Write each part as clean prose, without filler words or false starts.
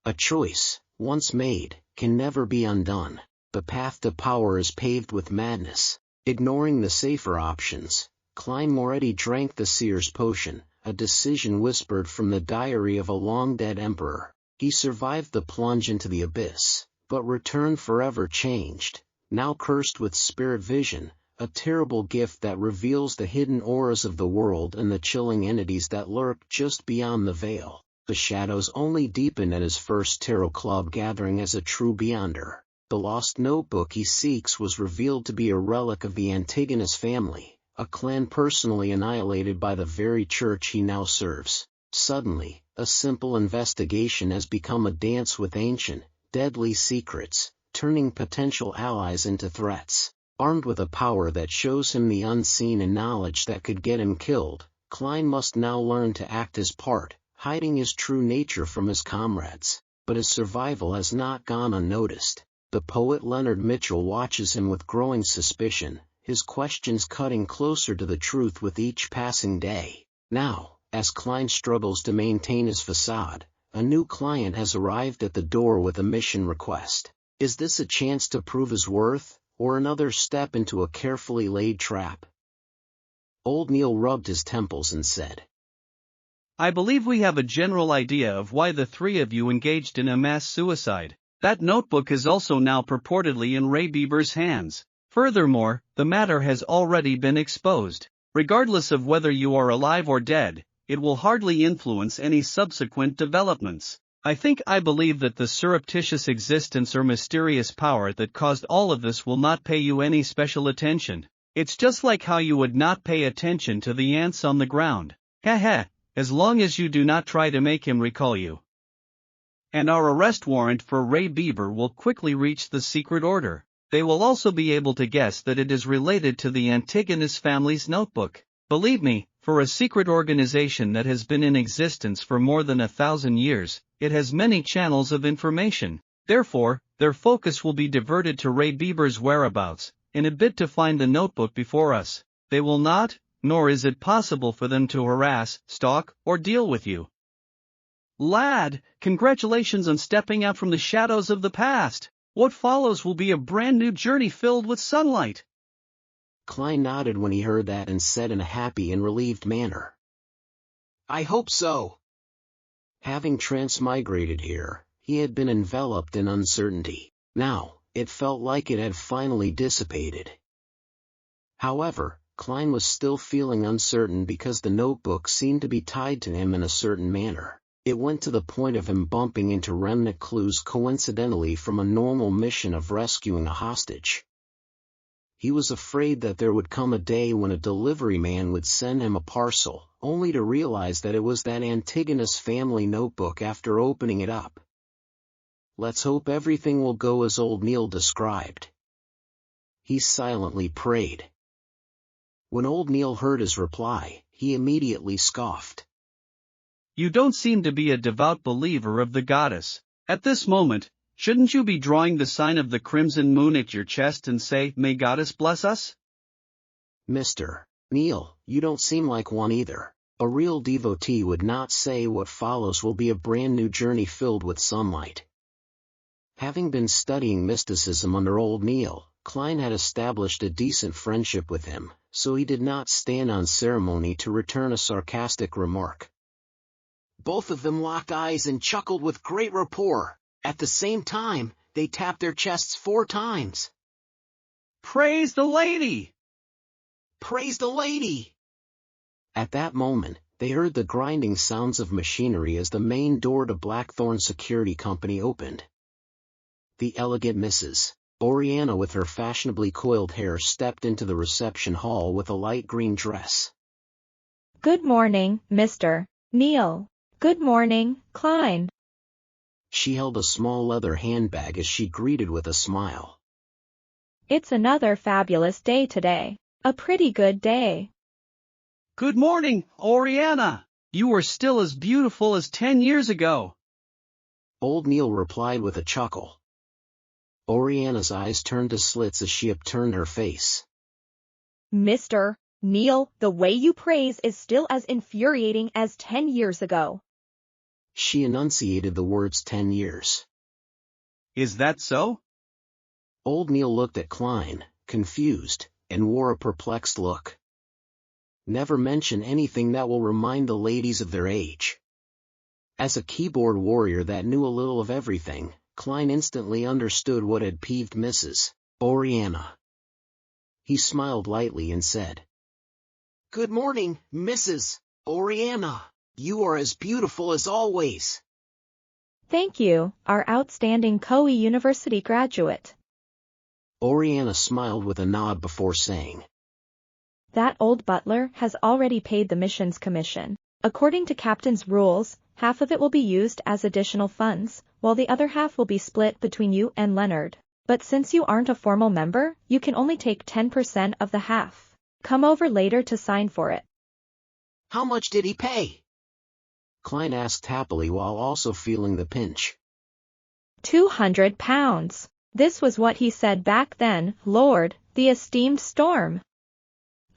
A choice, once made, can never be undone. The path to power is paved with madness. Ignoring the safer options, Klein Moretti drank the Seer's potion, a decision whispered from the diary of a long-dead emperor. He survived the plunge into the abyss, but returned forever changed, now cursed with spirit vision, a terrible gift that reveals the hidden auras of the world and the chilling entities that lurk just beyond the veil. The shadows only deepened at his first tarot club gathering as a true beyonder. The lost notebook he seeks was revealed to be a relic of the Antigonus family, a clan personally annihilated by the very church he now serves. Suddenly, a simple investigation has become a dance with ancient, deadly secrets, turning potential allies into threats. Armed with a power that shows him the unseen and knowledge that could get him killed, Klein must now learn to act his part, hiding his true nature from his comrades. But his survival has not gone unnoticed. The poet Leonard Mitchell watches him with growing suspicion, his questions cutting closer to the truth with each passing day. Now, as Klein struggles to maintain his facade, a new client has arrived at the door with a mission request. Is this a chance to prove his worth, or another step into a carefully laid trap? Old Neil rubbed his temples and said, I believe we have a general idea of why the three of you engaged in a mass suicide. That notebook is also now purportedly in Ray Bieber's hands. Furthermore, the matter has already been exposed. Regardless of whether you are alive or dead, it will hardly influence any subsequent developments. I believe that the surreptitious existence or mysterious power that caused all of this will not pay you any special attention. It's just like how you would not pay attention to the ants on the ground. Heh, as long as you do not try to make him recall you. And our arrest warrant for Ray Bieber will quickly reach the secret order. They will also be able to guess that it is related to the Antigonus family's notebook. Believe me, for a secret organization that has been in existence for more than 1,000 years, it has many channels of information. Therefore, their focus will be diverted to Ray Bieber's whereabouts, in a bid to find the notebook before us. They will not, nor is it possible for them to harass, stalk, or deal with you. Lad, congratulations on stepping out from the shadows of the past. What follows will be a brand new journey filled with sunlight. Klein nodded when he heard that and said in a happy and relieved manner, I hope so. Having transmigrated here, he had been enveloped in uncertainty. Now, it felt like it had finally dissipated. However, Klein was still feeling uncertain because the notebook seemed to be tied to him in a certain manner. It went to the point of him bumping into remnant clues coincidentally from a normal mission of rescuing a hostage. He was afraid that there would come a day when a delivery man would send him a parcel, only to realize that it was that Antigonus family notebook after opening it up. Let's hope everything will go as old Neil described. He silently prayed. When old Neil heard his reply, he immediately scoffed. You don't seem to be a devout believer of the goddess. At this moment, shouldn't you be drawing the sign of the crimson moon at your chest and say, May Goddess bless us? Mr. Neil, you don't seem like one either. A real devotee would not say what follows will be a brand new journey filled with sunlight. Having been studying mysticism under old Neil, Klein had established a decent friendship with him, so he did not stand on ceremony to return a sarcastic remark. Both of them locked eyes and chuckled with great rapport. At the same time, they tapped their chests 4 times. Praise the lady! Praise the lady! At that moment, they heard the grinding sounds of machinery as the main door to Blackthorn Security Company opened. The elegant Mrs. Oriana with her fashionably coiled hair stepped into the reception hall with a light green dress. Good morning, Mr. Neil. Good morning, Klein. She held a small leather handbag as she greeted with a smile. It's another fabulous day today. A pretty good day. Good morning, Oriana. You are still as beautiful as 10 years ago. Old Neil replied with a chuckle. Oriana's eyes turned to slits as she upturned her face. Mr. Neil, the way you praise is still as infuriating as 10 years ago. She enunciated the words 10 years. Is that so? Old Neil looked at Klein, confused, and wore a perplexed look. Never mention anything that will remind the ladies of their age. As a keyboard warrior that knew a little of everything, Klein instantly understood what had peeved Mrs. Oriana. He smiled lightly and said, "Good morning, Mrs. Oriana. You are as beautiful as always." Thank you, our outstanding Koei University graduate. Oriana smiled with a nod before saying, That old butler has already paid the missions commission. According to Captain's rules, half of it will be used as additional funds, while the other half will be split between you and Leonard. But since you aren't a formal member, you can only take 10% of the half. Come over later to sign for it. "How much did he pay?" Klein asked happily while also feeling the pinch. £200. This was what he said back then, Lord, the esteemed Storm.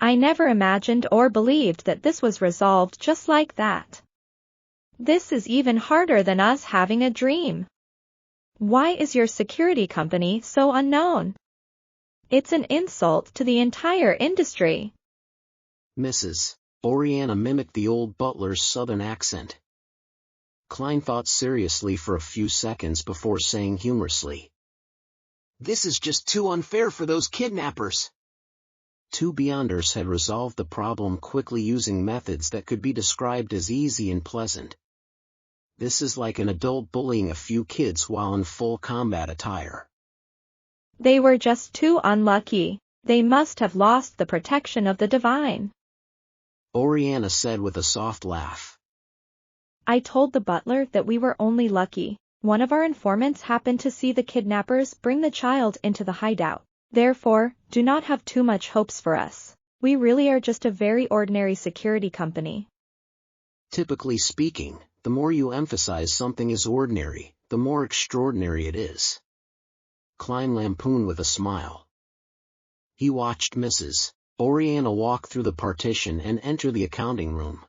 I never imagined or believed that this was resolved just like that. This is even harder than us having a dream. Why is your security company so unknown? It's an insult to the entire industry. Mrs. Oriana mimicked the old butler's southern accent. Klein thought seriously for a few seconds before saying humorously, "This is just too unfair for those kidnappers." Two Beyonders had resolved the problem quickly using methods that could be described as easy and pleasant. This is like an adult bullying a few kids while in full combat attire. They were just too unlucky. They must have lost the protection of the divine. Oriana said with a soft laugh. I told the butler that we were only lucky. One of our informants happened to see the kidnappers bring the child into the hideout. Therefore, do not have too much hopes for us. We really are just a very ordinary security company. Typically speaking, the more you emphasize something is ordinary, the more extraordinary it is. Klein lampooned with a smile. He watched Mrs. Oriana walk through the partition and enter the accounting room.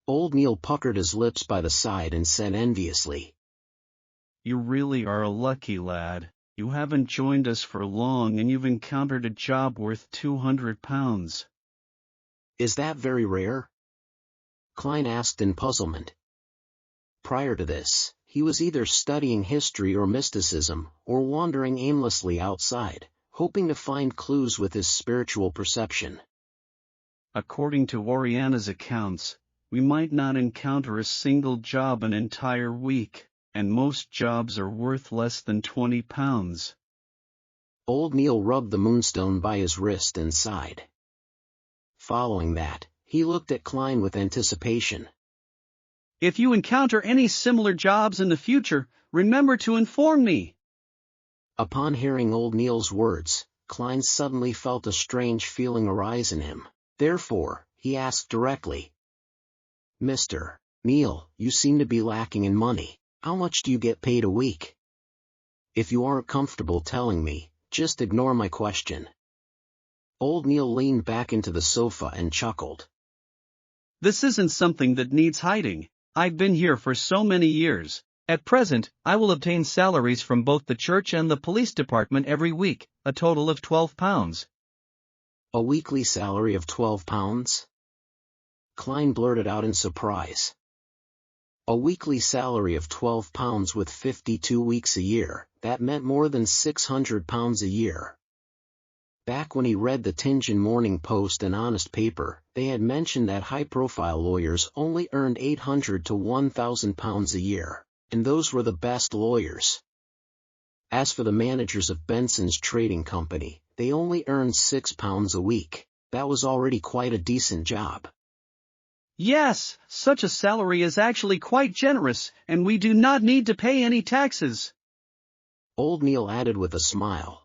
Old Neil puckered his lips by the side and said enviously, "You really are a lucky lad. You haven't joined us for long and you've encountered a job worth £200. "Is that very rare?" Klein asked in puzzlement. Prior to this, he was either studying history or mysticism, or wandering aimlessly outside, hoping to find clues with his spiritual perception. According to Oriana's accounts, we might not encounter a single job an entire week, and most jobs are worth less than £20. Old Neil rubbed the moonstone by his wrist and sighed. Following that, he looked at Klein with anticipation. If you encounter any similar jobs in the future, remember to inform me. Upon hearing Old Neil's words, Klein suddenly felt a strange feeling arise in him. Therefore, he asked directly, "Mr. Neil, you seem to be lacking in money. How much do you get paid a week? If you aren't comfortable telling me, just ignore my question." Old Neil leaned back into the sofa and chuckled. This isn't something that needs hiding. I've been here for so many years. At present, I will obtain salaries from both the church and the police department every week, a total of £12. A weekly salary of £12? Klein blurted out in surprise. A weekly salary of £12 with 52 weeks a year, that meant more than £600 a year. Back when he read the Tingen Morning Post and Honest Paper, they had mentioned that high-profile lawyers only earned £800 to £1,000 a year, and those were the best lawyers. As for the managers of Benson's trading company, they only earned £6 a week. That was already quite a decent job. Yes, such a salary is actually quite generous, and we do not need to pay any taxes. Old Neil added with a smile.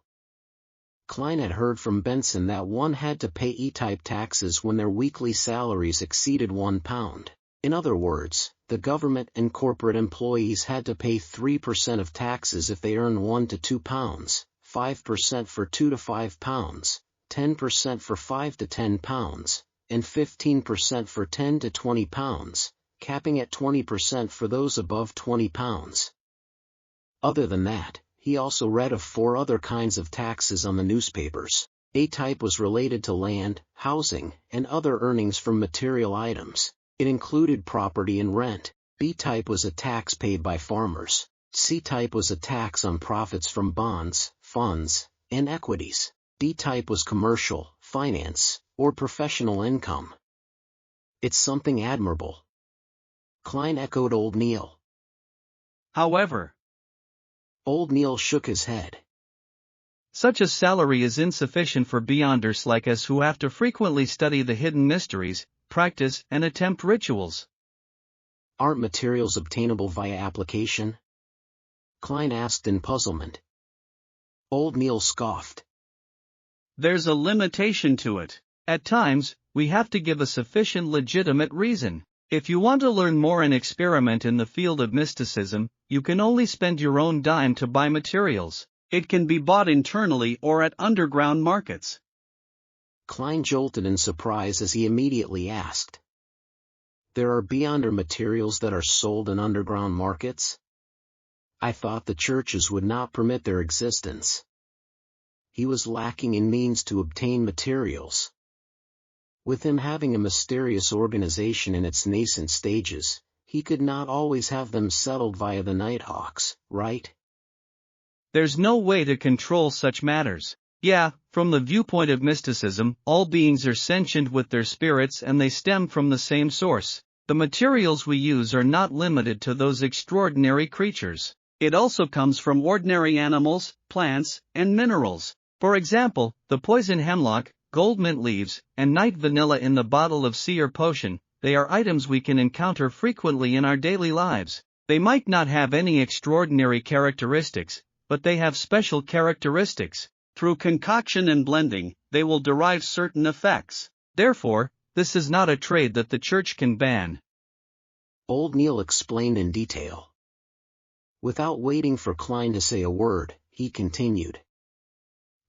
Klein had heard from Benson that one had to pay E-type taxes when their weekly salaries exceeded £1. In other words, the government and corporate employees had to pay 3% of taxes if they earned £1 to £2, 5% for £2 to £5, 10% for £5 to £10, and 15% for £10 to £20. capping at 20% for those above 20 pounds. Other than that, he also read of 4 other kinds of taxes on the newspapers. A type was related to land, housing, and other earnings from material items. It included property and rent. B type was a tax paid by farmers. C type was a tax on profits from bonds, funds, and equities. D type was commercial, finance, or professional income. It's something admirable. Klein echoed old Neil. However, Old Neil shook his head. Such a salary is insufficient for beyonders like us who have to frequently study the hidden mysteries, practice and attempt rituals. Aren't materials obtainable via application? Klein asked in puzzlement. Old Neil scoffed. There's a limitation to it. At times, we have to give a sufficient legitimate reason. If you want to learn more and experiment in the field of mysticism, you can only spend your own dime to buy materials. It can be bought internally or at underground markets. Klein jolted in surprise as he immediately asked. There are beyonder materials that are sold in underground markets? I thought the churches would not permit their existence. He was lacking in means to obtain materials. With him having a mysterious organization in its nascent stages, he could not always have them settled via the Nighthawks, right? There's no way to control such matters. Yeah, from the viewpoint of mysticism, all beings are sentient with their spirits and they stem from the same source. The materials we use are not limited to those extraordinary creatures. It also comes from ordinary animals, plants, and minerals. For example, the poison hemlock, gold mint leaves, and night vanilla in the bottle of Seer potion, they are items we can encounter frequently in our daily lives. They might not have any extraordinary characteristics, but they have special characteristics. Through concoction and blending, they will derive certain effects. Therefore, this is not a trade that the church can ban. Old Neil explained in detail. Without waiting for Klein to say a word, he continued.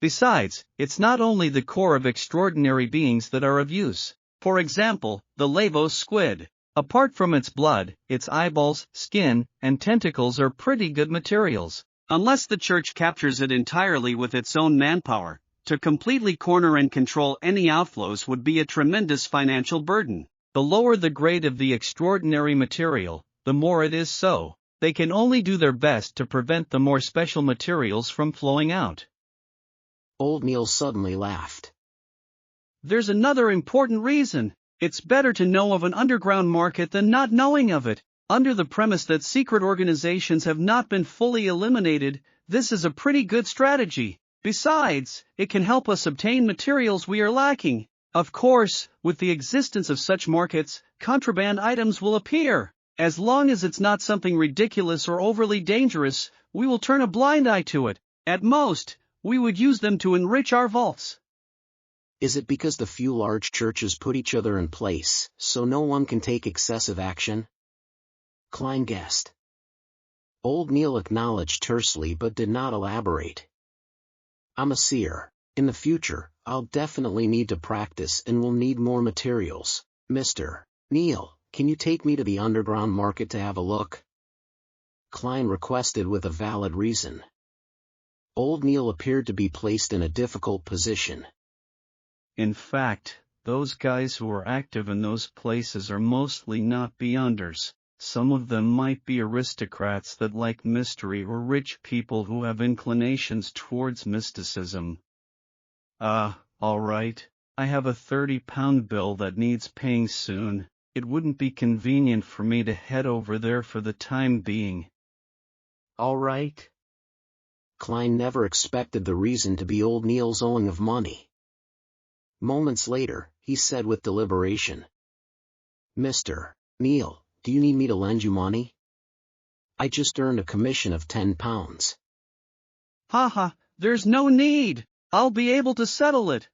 Besides, it's not only the core of extraordinary beings that are of use. For example, the Lavos squid. Apart from its blood, its eyeballs, skin, and tentacles are pretty good materials. Unless the church captures it entirely with its own manpower, to completely corner and control any outflows would be a tremendous financial burden. The lower the grade of the extraordinary material, the more it is so. They can only do their best to prevent the more special materials from flowing out. Old Neil suddenly laughed. There's another important reason. It's better to know of an underground market than not knowing of it. Under the premise that secret organizations have not been fully eliminated, this is a pretty good strategy. Besides, it can help us obtain materials we are lacking. Of course, with the existence of such markets, contraband items will appear. As long as it's not something ridiculous or overly dangerous, we will turn a blind eye to it. At most, we would use them to enrich our vaults. Is it because the few large churches put each other in place, so no one can take excessive action? Klein guessed. Old Neil acknowledged tersely but did not elaborate. I'm a seer. In the future, I'll definitely need to practice and will need more materials. Mr. Neil, can you take me to the underground market to have a look? Klein requested with a valid reason. Old Neil appeared to be placed in a difficult position. In fact, those guys who are active in those places are mostly not beyonders. Some of them might be aristocrats that like mystery or rich people who have inclinations towards mysticism. All right. I have a 30-pound bill that needs paying soon. It wouldn't be convenient for me to head over there for the time being. All right. Klein never expected the reason to be old Neil's owing of money. Moments later, he said with deliberation. Mr. Neil, do you need me to lend you money? I just earned a commission of 10 pounds. Haha, there's no need. I'll be able to settle it.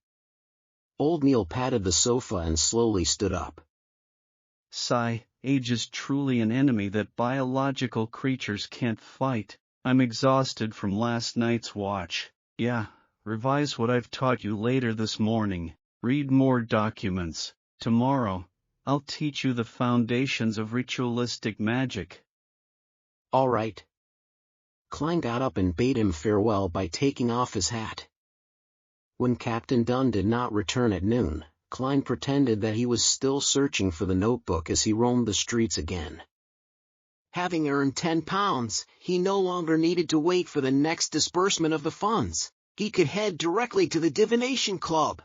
Old Neil patted the sofa and slowly stood up. Sigh, age is truly an enemy that biological creatures can't fight. I'm exhausted from last night's watch. Yeah, revise what I've taught you later this morning. Read more documents. Tomorrow, I'll teach you the foundations of ritualistic magic. All right. Klein got up and bade him farewell by taking off his hat. When Captain Dunn did not return at noon, Klein pretended that he was still searching for the notebook as he roamed the streets again. Having earned £10, he no longer needed to wait for the next disbursement of the funds. He could head directly to the Divination Club.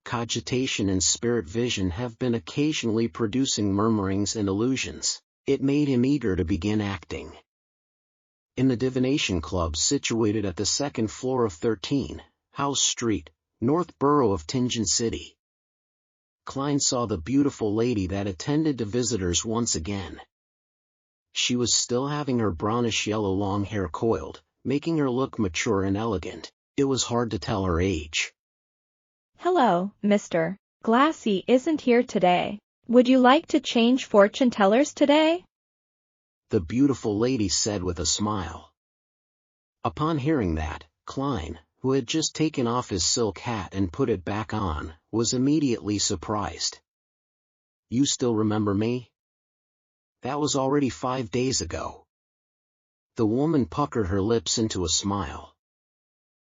Cogitation and spirit vision have been occasionally producing murmurings and illusions. It made him eager to begin acting. In the Divination Club situated at the second floor of 13, House Street, North Borough of Tingen City, Klein saw the beautiful lady that attended to visitors once again. She was still having her brownish-yellow long hair coiled, making her look mature and elegant. It was hard to tell her age. Hello, Mr. Glassy isn't here today. Would you like to change fortune tellers today? The beautiful lady said with a smile. Upon hearing that, Klein, who had just taken off his silk hat and put it back on, was immediately surprised. You still remember me? That was already 5 days ago. The woman puckered her lips into a smile.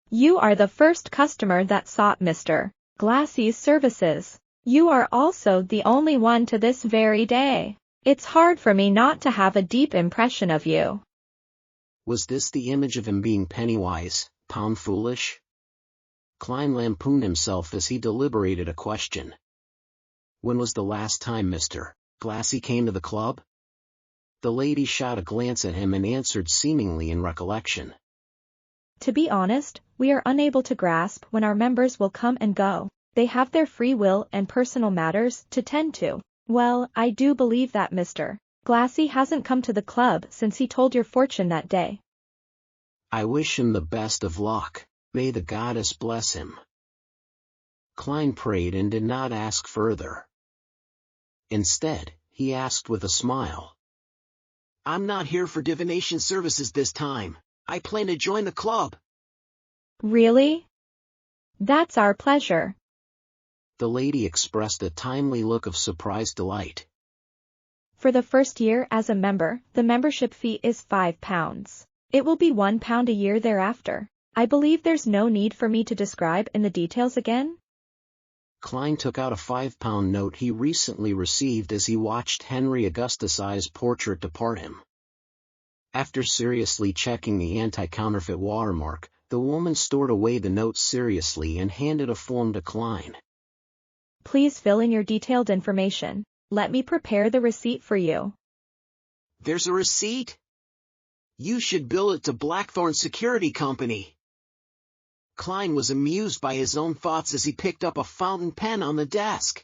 You are the first customer that sought Mr. Glassy's services. You are also the only one to this very day. It's hard for me not to have a deep impression of you. Was this the image of him being penny-wise, pound-foolish? Klein lampooned himself as he deliberated a question. When was the last time Mr. Glassy came to the club? The lady shot a glance at him and answered seemingly in recollection. To be honest, we are unable to grasp when our members will come and go. They have their free will and personal matters to tend to. Well, I do believe that Mr. Glassy hasn't come to the club since he told your fortune that day. I wish him the best of luck. May the goddess bless him. Klein prayed and did not ask further. Instead, he asked with a smile. I'm not here for divination services this time. I plan to join the club. Really? That's our pleasure. The lady expressed a timely look of surprised delight. For the first year as a member, the membership fee is £5. It will be £1 a year thereafter. I believe there's no need for me to describe in the details again. Klein took out a £5 note he recently received as he watched Henry Augustus I's portrait depart him. After seriously checking the anti-counterfeit watermark, the woman stored away the note seriously and handed a form to Klein. Please fill in your detailed information. Let me prepare the receipt for you. There's a receipt? You should bill it to Blackthorn Security Company. Klein was amused by his own thoughts as he picked up a fountain pen on the desk.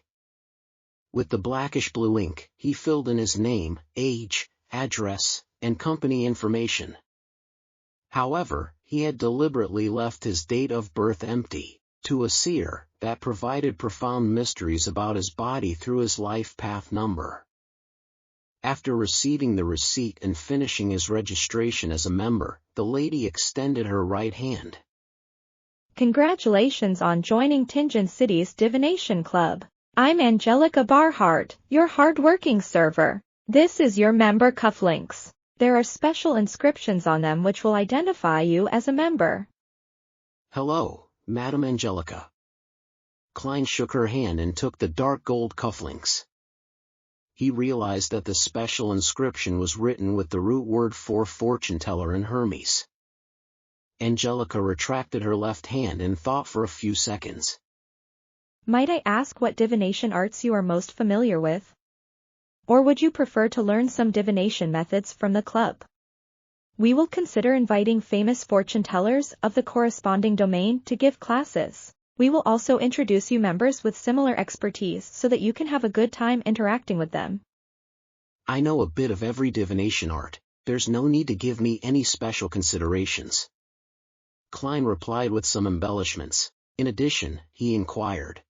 With the blackish-blue ink, he filled in his name, age, address, and company information. However, he had deliberately left his date of birth empty, to a seer that provided profound mysteries about his body through his life path number. After receiving the receipt and finishing his registration as a member, the lady extended her right hand. Congratulations on joining Tingen City's Divination Club. I'm Angelica Barhart, your hard-working server. This is your member cufflinks. There are special inscriptions on them which will identify you as a member. Hello, Madam Angelica. Klein shook her hand and took the dark gold cufflinks. He realized that the special inscription was written with the root word for fortune teller in Hermes. Angelica retracted her left hand and thought for a few seconds. Might I ask what divination arts you are most familiar with? Or would you prefer to learn some divination methods from the club? We will consider inviting famous fortune tellers of the corresponding domain to give classes. We will also introduce you members with similar expertise so that you can have a good time interacting with them. I know a bit of every divination art. There's no need to give me any special considerations. Klein replied with some embellishments. In addition, he inquired.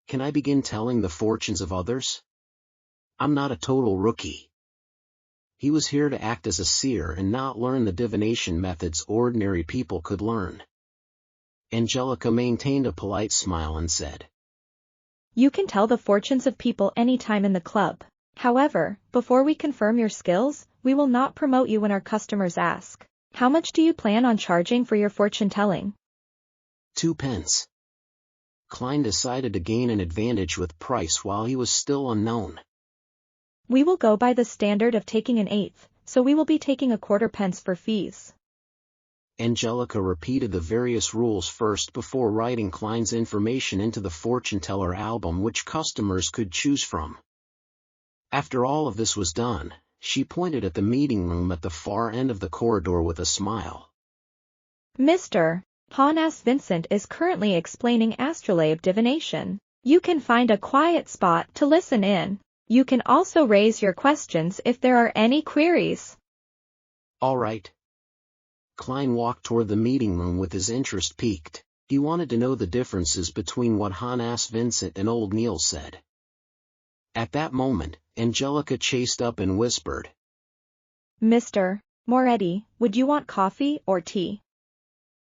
Can I begin telling the fortunes of others? I'm not a total rookie. He was here to act as a seer and not learn the divination methods ordinary people could learn. Angelica maintained a polite smile and said, You can tell the fortunes of people anytime in the club. However, before we confirm your skills, we will not promote you when our customers ask. How much do you plan on charging for your fortune telling? 2 pence. Klein decided to gain an advantage with price while he was still unknown. We will go by the standard of taking an eighth, so we will be taking a quarter pence for fees. Angelica repeated the various rules first before writing Klein's information into the fortune teller album which customers could choose from. After all of this was done, she pointed at the meeting room at the far end of the corridor with a smile. Mr. Hannes Vincent is currently explaining astrolabe divination. You can find a quiet spot to listen in. You can also raise your questions if there are any queries. All right. Klein walked toward the meeting room with his interest piqued. He wanted to know the differences between what Hannes Vincent and old Neil said. At that moment, Angelica chased up and whispered, Mr. Moretti, would you want coffee or tea?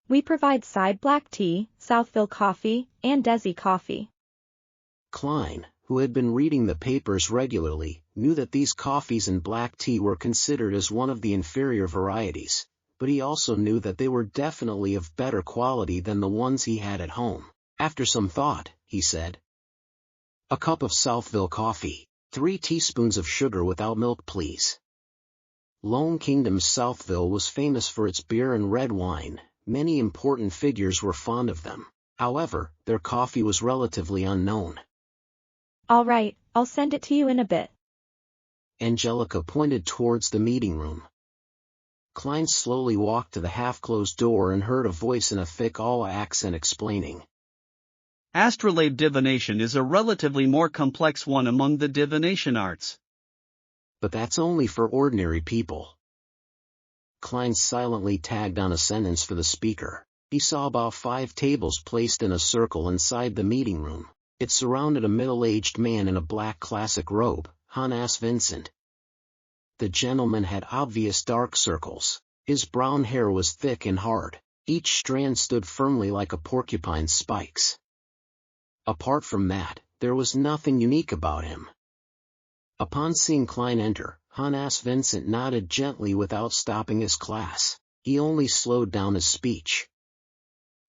We provide side black tea, Southville coffee, and Desi coffee. Klein, who had been reading the papers regularly, knew that these coffees and black tea were considered as one of the inferior varieties, but he also knew that they were definitely of better quality than the ones he had at home. After some thought, he said, "A cup of Southville coffee, 3 teaspoons of sugar without milk please." Lone Kingdom's Southville was famous for its beer and red wine. Many important figures were fond of them. However, their coffee was relatively unknown. All right, I'll send it to you in a bit. Angelica pointed towards the meeting room. Klein slowly walked to the half-closed door and heard a voice in a thick Ala accent explaining. Astrolabe divination is a relatively more complex one among the divination arts. But that's only for ordinary people. Klein silently tagged on a sentence for the speaker. He saw about 5 tables placed in a circle inside the meeting room. It surrounded a middle-aged man in a black classic robe, Hannes Vincent. The gentleman had obvious dark circles. His brown hair was thick and hard. Each strand stood firmly like a porcupine's spikes. Apart from that, there was nothing unique about him. Upon seeing Klein enter, Hannes Vincent nodded gently without stopping his class. He only slowed down his speech.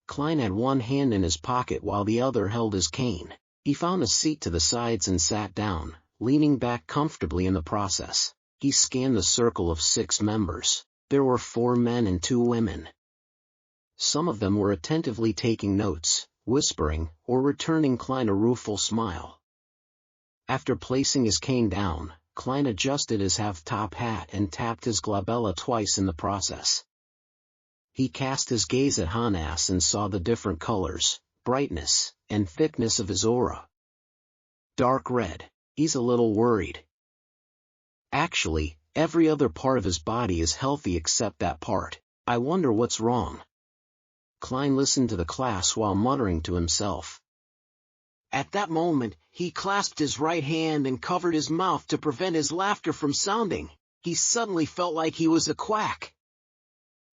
Klein had one hand in his pocket while the other held his cane. He found a seat to the sides and sat down, leaning back comfortably in the process. He scanned the circle of 6 members. There were 4 men and 2 women. Some of them were attentively taking notes, whispering, or returning Klein a rueful smile. After placing his cane down, Klein adjusted his half-top hat and tapped his glabella twice in the process. He cast his gaze at Hannes and saw the different colors, brightness, and thickness of his aura. Dark red. He's a little worried. Actually, every other part of his body is healthy except that part. I wonder what's wrong. Klein listened to the class while muttering to himself. At that moment, he clasped his right hand and covered his mouth to prevent his laughter from sounding. He suddenly felt like he was a quack.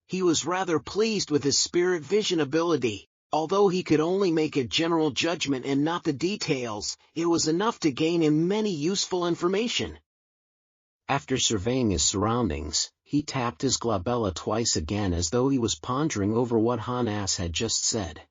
He was rather pleased with his spirit vision ability. Although he could only make a general judgment and not the details, it was enough to gain him many useful information. After surveying his surroundings, he tapped his glabella twice again as though he was pondering over what Hannes had just said.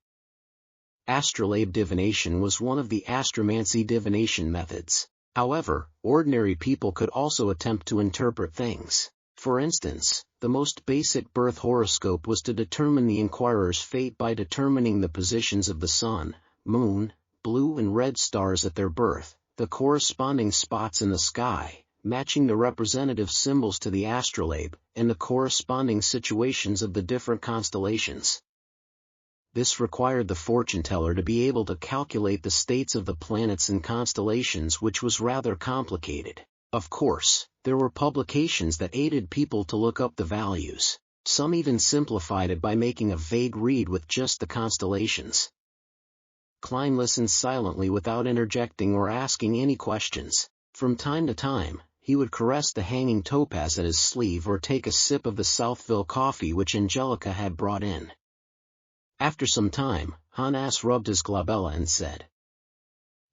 Astrolabe divination was one of the astromancy divination methods. However, ordinary people could also attempt to interpret things. For instance, the most basic birth horoscope was to determine the inquirer's fate by determining the positions of the sun, moon, blue and red stars at their birth, the corresponding spots in the sky, matching the representative symbols to the astrolabe, and the corresponding situations of the different constellations. This required the fortune teller to be able to calculate the states of the planets and constellations, which was rather complicated. Of course, there were publications that aided people to look up the values. Some even simplified it by making a vague read with just the constellations. Klein listened silently without interjecting or asking any questions. From time to time, he would caress the hanging topaz at his sleeve or take a sip of the Southville coffee which Angelica had brought in. After some time, Hannes rubbed his glabella and said,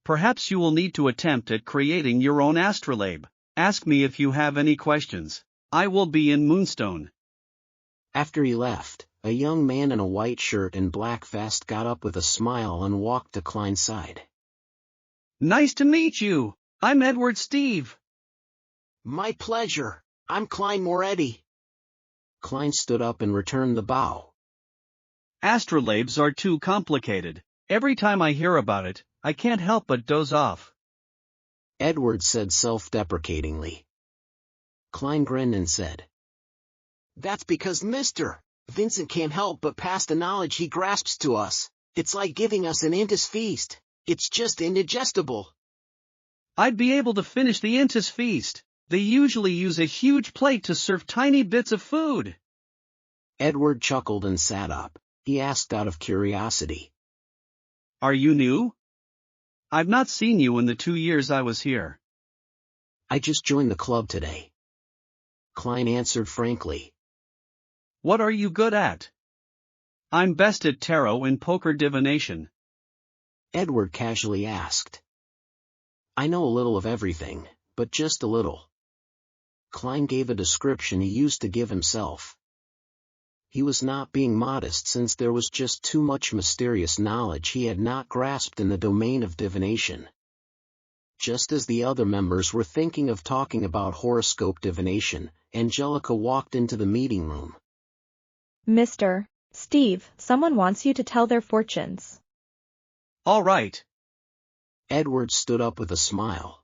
Perhaps you will need to attempt at creating your own astrolabe. Ask me if you have any questions. I will be in Moonstone. After he left, a young man in a white shirt and black vest got up with a smile and walked to Klein's side. Nice to meet you. I'm Edward Steve. My pleasure. I'm Klein Moretti. Klein stood up and returned the bow. Astrolabes are too complicated. Every time I hear about it, I can't help but doze off. Edward said self-deprecatingly. Klein grinned and said, That's because Mr. Vincent can't help but pass the knowledge he grasps to us. It's like giving us an Intis feast. It's just indigestible. I'd be able to finish the Intis feast. They usually use a huge plate to serve tiny bits of food. Edward chuckled and sat up. He asked out of curiosity. Are you new? I've not seen you in the 2 years I was here. I just joined the club today. Klein answered frankly. What are you good at? I'm best at tarot and poker divination. Edward casually asked. I know a little of everything, but just a little. Klein gave a description he used to give himself. He was not being modest since there was just too much mysterious knowledge he had not grasped in the domain of divination. Just as the other members were thinking of talking about horoscope divination, Angelica walked into the meeting room. Mr. Steve, someone wants you to tell their fortunes. All right. Edward stood up with a smile.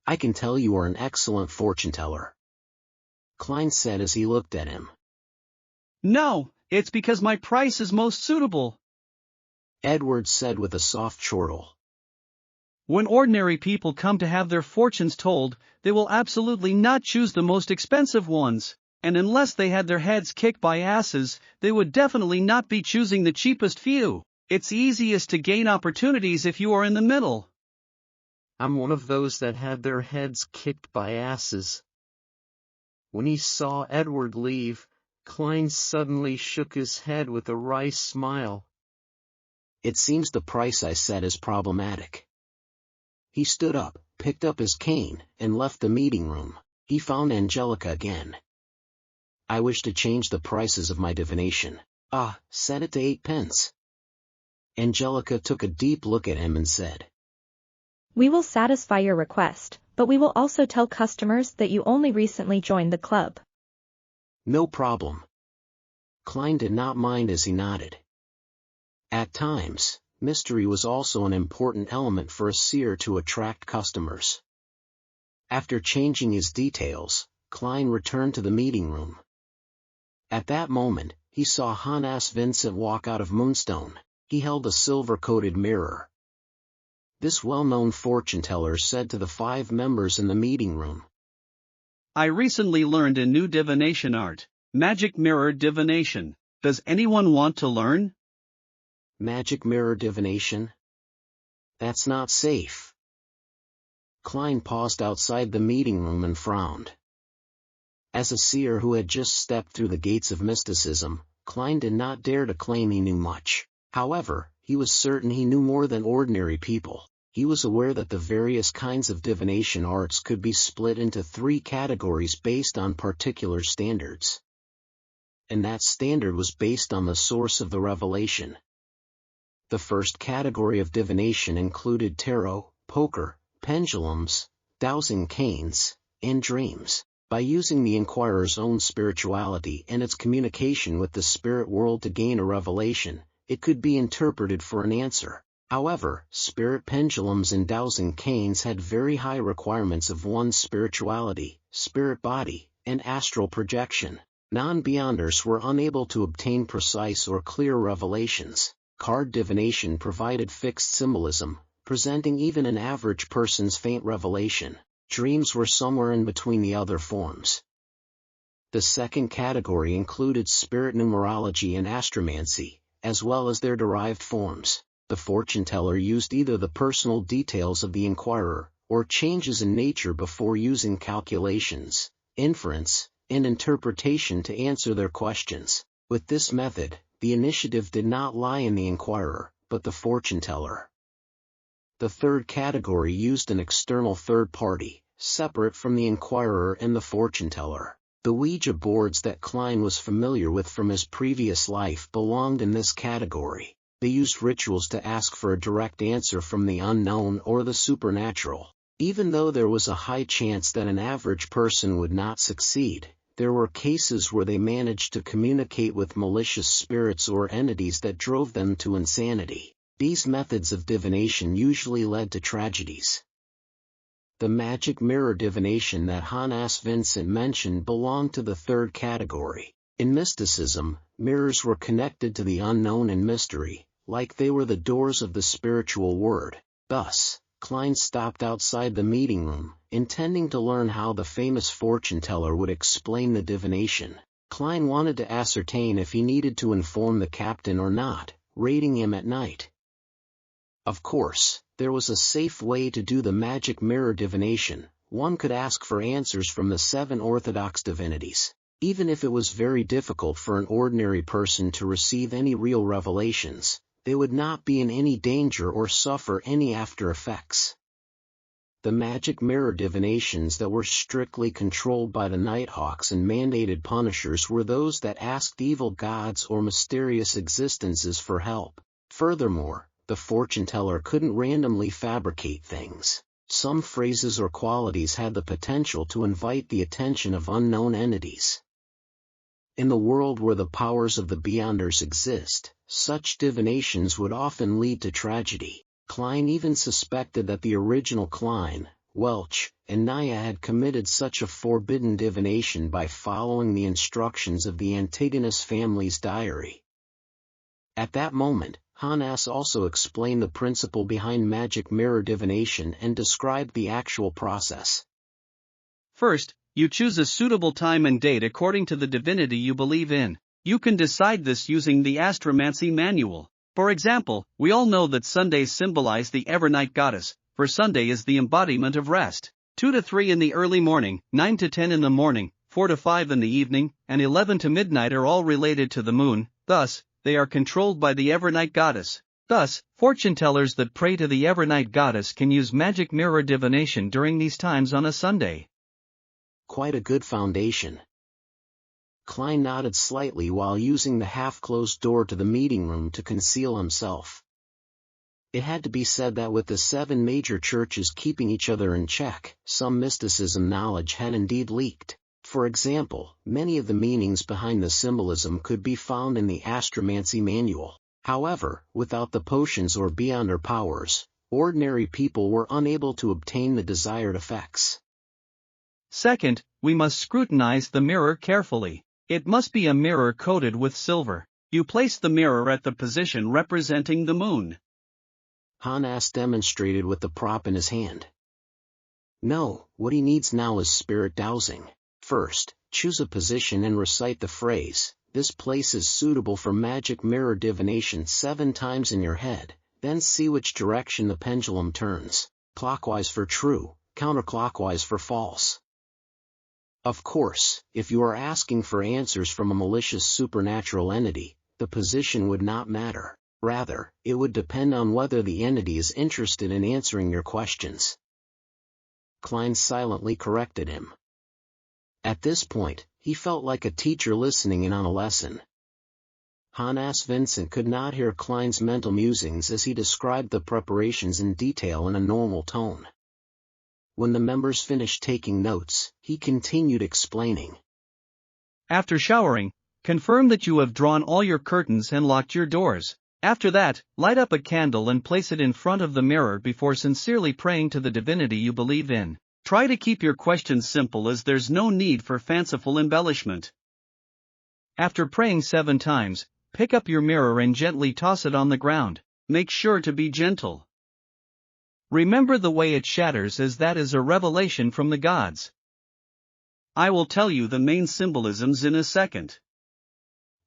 I can tell you are an excellent fortune teller. Klein said as he looked at him. No, it's because my price is most suitable. Edward said with a soft chortle. When ordinary people come to have their fortunes told, they will absolutely not choose the most expensive ones, and unless they had their heads kicked by asses, they would definitely not be choosing the cheapest few. It's easiest to gain opportunities if you are in the middle. I'm one of those that had their heads kicked by asses. When he saw Edward leave, Klein suddenly shook his head with a wry smile. It seems the price I set is problematic. He stood up, picked up his cane, and left the meeting room. He found Angelica again. I wish to change the prices of my divination. Set it to 8 pence. Angelica took a deep look at him and said, We will satisfy your request, but we will also tell customers that you only recently joined the club. No problem. Klein did not mind as he nodded. At times, mystery was also an important element for a seer to attract customers. After changing his details, Klein returned to the meeting room. At that moment, he saw Hannes Vincent walk out of Moonstone. He held a silver-coated mirror. This well-known fortune-teller said to the 5 members in the meeting room, I recently learned a new divination art, magic mirror divination. Does anyone want to learn? Magic mirror divination? That's not safe. Klein paused outside the meeting room and frowned. As a seer who had just stepped through the gates of mysticism, Klein did not dare to claim he knew much. However, he was certain he knew more than ordinary people. He was aware that the various kinds of divination arts could be split into 3 categories based on particular standards. And that standard was based on the source of the revelation. The first category of divination included tarot, poker, pendulums, dowsing canes, and dreams. By using the inquirer's own spirituality and its communication with the spirit world to gain a revelation, it could be interpreted for an answer. However, spirit pendulums and dowsing canes had very high requirements of one's spirituality, spirit body, and astral projection. Non-beyonders were unable to obtain precise or clear revelations. Card divination provided fixed symbolism, presenting even an average person's faint revelation. Dreams were somewhere in between the other forms. The second category included spirit numerology and astromancy, as well as their derived forms. The fortune teller used either the personal details of the inquirer, or changes in nature before using calculations, inference, and interpretation to answer their questions. With this method, the initiative did not lie in the inquirer, but the fortune teller. The third category used an external third party, separate from the inquirer and the fortune-teller. The Ouija boards that Klein was familiar with from his previous life belonged in this category. They used rituals to ask for a direct answer from the unknown or the supernatural. Even though there was a high chance that an average person would not succeed, there were cases where they managed to communicate with malicious spirits or entities that drove them to insanity. These methods of divination usually led to tragedies. The magic mirror divination that Hans Vincent mentioned belonged to the third category. In mysticism, mirrors were connected to the unknown and mystery, like they were the doors of the spiritual world. Thus, Klein stopped outside the meeting room, intending to learn how the famous fortune-teller would explain the divination. Klein wanted to ascertain if he needed to inform the captain or not, raiding him at night. Of course, there was a safe way to do the magic mirror divination. One could ask for answers from the 7 orthodox divinities. Even if it was very difficult for an ordinary person to receive any real revelations, they would not be in any danger or suffer any after effects. The magic mirror divinations that were strictly controlled by the Nighthawks and mandated punishers were those that asked evil gods or mysterious existences for help. Furthermore, the fortune-teller couldn't randomly fabricate things. Some phrases or qualities had the potential to invite the attention of unknown entities. In the world where the powers of the Beyonders exist, such divinations would often lead to tragedy. Klein even suspected that the original Klein, Welch, and Naya had committed such a forbidden divination by following the instructions of the Antigonus family's diary. At that moment, Hans also explained the principle behind magic mirror divination and described the actual process. First, you choose a suitable time and date according to the divinity you believe in. You can decide this using the astromancy manual. For example, we all know that Sundays symbolize the evernight goddess, for Sunday is the embodiment of rest. 2 to 3 in the early morning, 9 to 10 in the morning, 4 to 5 in the evening, and 11 to midnight are all related to the moon. Thus, they are controlled by the evernight goddess. Thus, fortune-tellers that pray to the evernight goddess can use magic mirror divination during these times on a Sunday. Quite a good foundation. Klein nodded slightly while using the half-closed door to the meeting room to conceal himself. It had to be said that with the 7 major churches keeping each other in check, some mysticism knowledge had indeed leaked. For example, many of the meanings behind the symbolism could be found in the astromancy manual. However, without the potions or beyonder powers, ordinary people were unable to obtain the desired effects. Second, we must scrutinize the mirror carefully. It must be a mirror coated with silver. You place the mirror at the position representing the moon. Hans demonstrated with the prop in his hand. No, what he needs now is spirit dowsing. First, choose a position and recite the phrase, "This place is suitable for magic mirror divination" 7 times in your head, then see which direction the pendulum turns, clockwise for true, counterclockwise for false. Of course, if you are asking for answers from a malicious supernatural entity, the position would not matter. Rather, it would depend on whether the entity is interested in answering your questions. Klein silently corrected him. At this point, he felt like a teacher listening in on a lesson. Hans Vincent could not hear Klein's mental musings as he described the preparations in detail in a normal tone. When the members finished taking notes, he continued explaining. After showering, confirm that you have drawn all your curtains and locked your doors. After that, light up a candle and place it in front of the mirror before sincerely praying to the divinity you believe in. Try to keep your questions simple as there's no need for fanciful embellishment. After praying 7 times, pick up your mirror and gently toss it on the ground. Make sure to be gentle. Remember the way it shatters, as that is a revelation from the gods. I will tell you the main symbolisms in a second.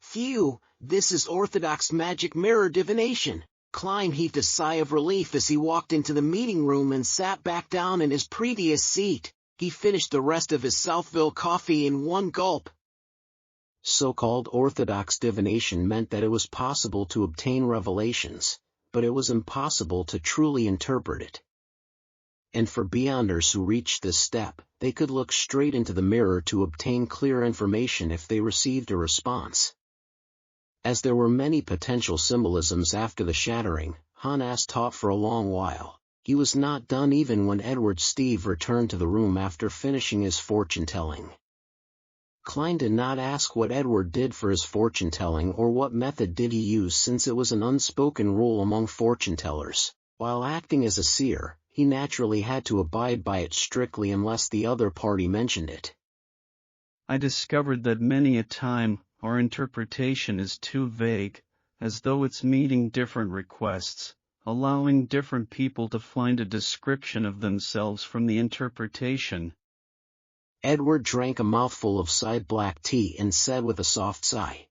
Phew, this is orthodox magic mirror divination. Klein heaved a sigh of relief as he walked into the meeting room and sat back down in his previous seat. He finished the rest of his Southville coffee in one gulp. So-called orthodox divination meant that it was possible to obtain revelations, but it was impossible to truly interpret it. And for beyonders who reached this step, they could look straight into the mirror to obtain clear information if they received a response. As there were many potential symbolisms after the shattering, Hannes taught for a long while. He was not done even when Edward Steve returned to the room after finishing his fortune-telling. Klein did not ask what Edward did for his fortune-telling or what method did he use, since it was an unspoken rule among fortune-tellers. While acting as a seer, he naturally had to abide by it strictly unless the other party mentioned it. I discovered that many a time our interpretation is too vague, as though it's meeting different requests, allowing different people to find a description of themselves from the interpretation. Edward drank a mouthful of side black tea and said with a soft sigh.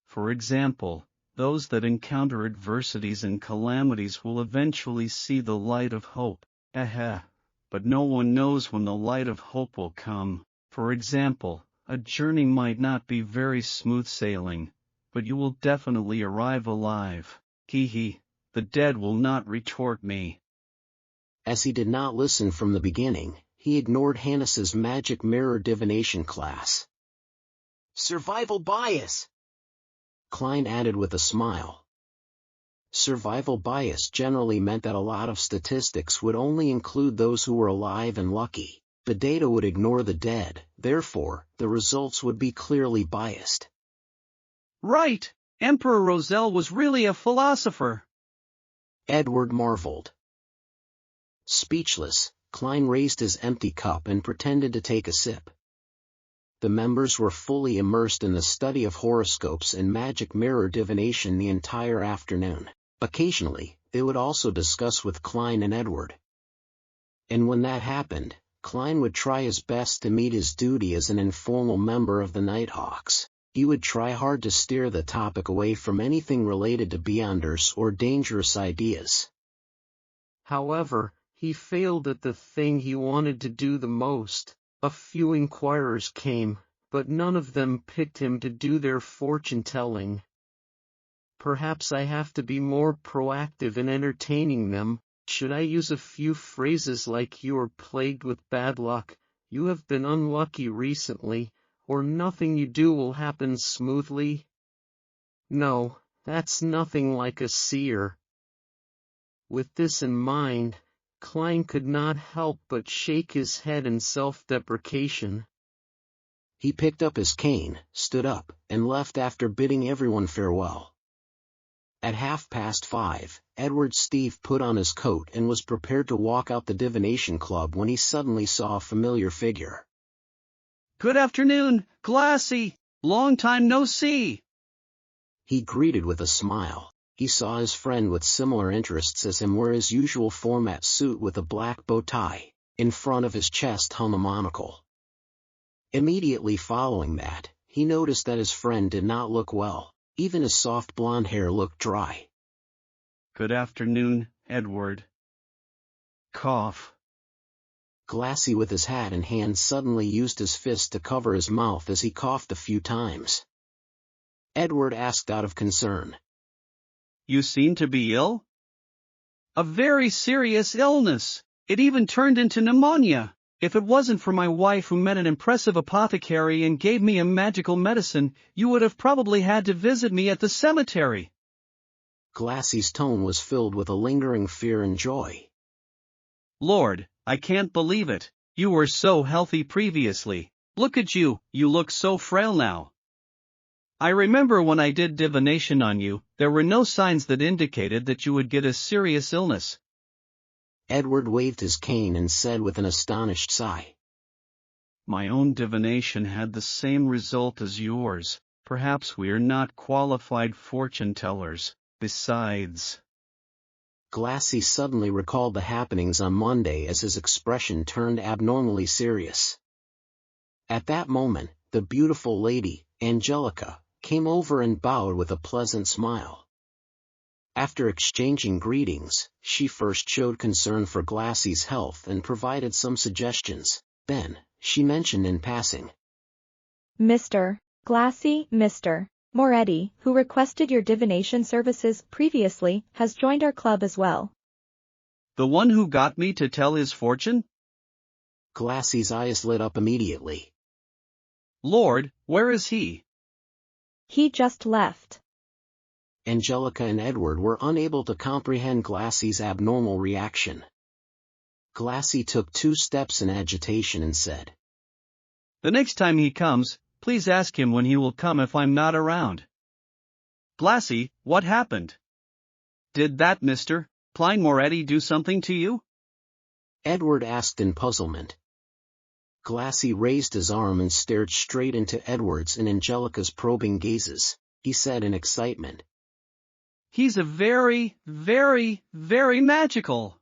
For example, those that encounter adversities and calamities will eventually see the light of hope. But no one knows when the light of hope will come. For example, a journey might not be very smooth sailing, but you will definitely arrive alive. The dead will not retort me. As he did not listen from the beginning, he ignored Hannes's magic mirror divination class. Survival bias, Klein added with a smile. Survival bias generally meant that a lot of statistics would only include those who were alive and lucky. The data would ignore the dead, therefore, the results would be clearly biased. Right, Emperor Roselle was really a philosopher. Edward marveled. Speechless, Klein raised his empty cup and pretended to take a sip. The members were fully immersed in the study of horoscopes and magic mirror divination the entire afternoon. Occasionally, they would also discuss with Klein and Edward. And when that happened, Klein would try his best to meet his duty as an informal member of the Nighthawks. He would try hard to steer the topic away from anything related to beyonders or dangerous ideas. However, he failed at the thing he wanted to do the most. A few inquirers came, but none of them picked him to do their fortune-telling. Perhaps I have to be more proactive in entertaining them. Should I use a few phrases like "you are plagued with bad luck," "you have been unlucky recently," or "nothing you do will happen smoothly"? No, that's nothing like a seer. With this in mind, Klein could not help but shake his head in self-deprecation. He picked up his cane, stood up, and left after bidding everyone farewell. At 5:30, Edward Steve put on his coat and was prepared to walk out the Divination Club when he suddenly saw a familiar figure. Good afternoon, Glassy. Long time no see. He greeted with a smile. He saw his friend with similar interests as him wear his usual format suit with a black bow tie. In front of his chest hung a monocle. Immediately following that, he noticed that his friend did not look well. Even his soft blonde hair looked dry. Good afternoon, Edward. Cough. Glassy with his hat in hand suddenly used his fist to cover his mouth as he coughed a few times. Edward asked out of concern. You seem to be ill? A very serious illness. It even turned into pneumonia. If it wasn't for my wife who met an impressive apothecary and gave me a magical medicine, you would have probably had to visit me at the cemetery. Glassy's tone was filled with a lingering fear and joy. Lord, I can't believe it. You were so healthy previously. Look at you, you look so frail now. I remember when I did divination on you, there were no signs that indicated that you would get a serious illness. Edward waved his cane and said with an astonished sigh. My own divination had the same result as yours. Perhaps we are not qualified fortune-tellers. Besides... Glassy suddenly recalled the happenings on Monday as his expression turned abnormally serious. At that moment, the beautiful lady, Angelica, came over and bowed with a pleasant smile. After exchanging greetings, she first showed concern for Glassy's health and provided some suggestions. Then, she mentioned in passing. Mr. Glassy, Mr. Moretti, who requested your divination services previously, has joined our club as well. The one who got me to tell his fortune? Glassy's eyes lit up immediately. Lord, where is he? He just left. Angelica and Edward were unable to comprehend Glassy's abnormal reaction. Glassy took 2 steps in agitation and said, The next time he comes, please ask him when he will come if I'm not around. Glassy, what happened? Did that Mr. Klein Moretti do something to you? Edward asked in puzzlement. Glassy raised his arm and stared straight into Edward's and Angelica's probing gazes. He said in excitement, He's a very, very, very magical.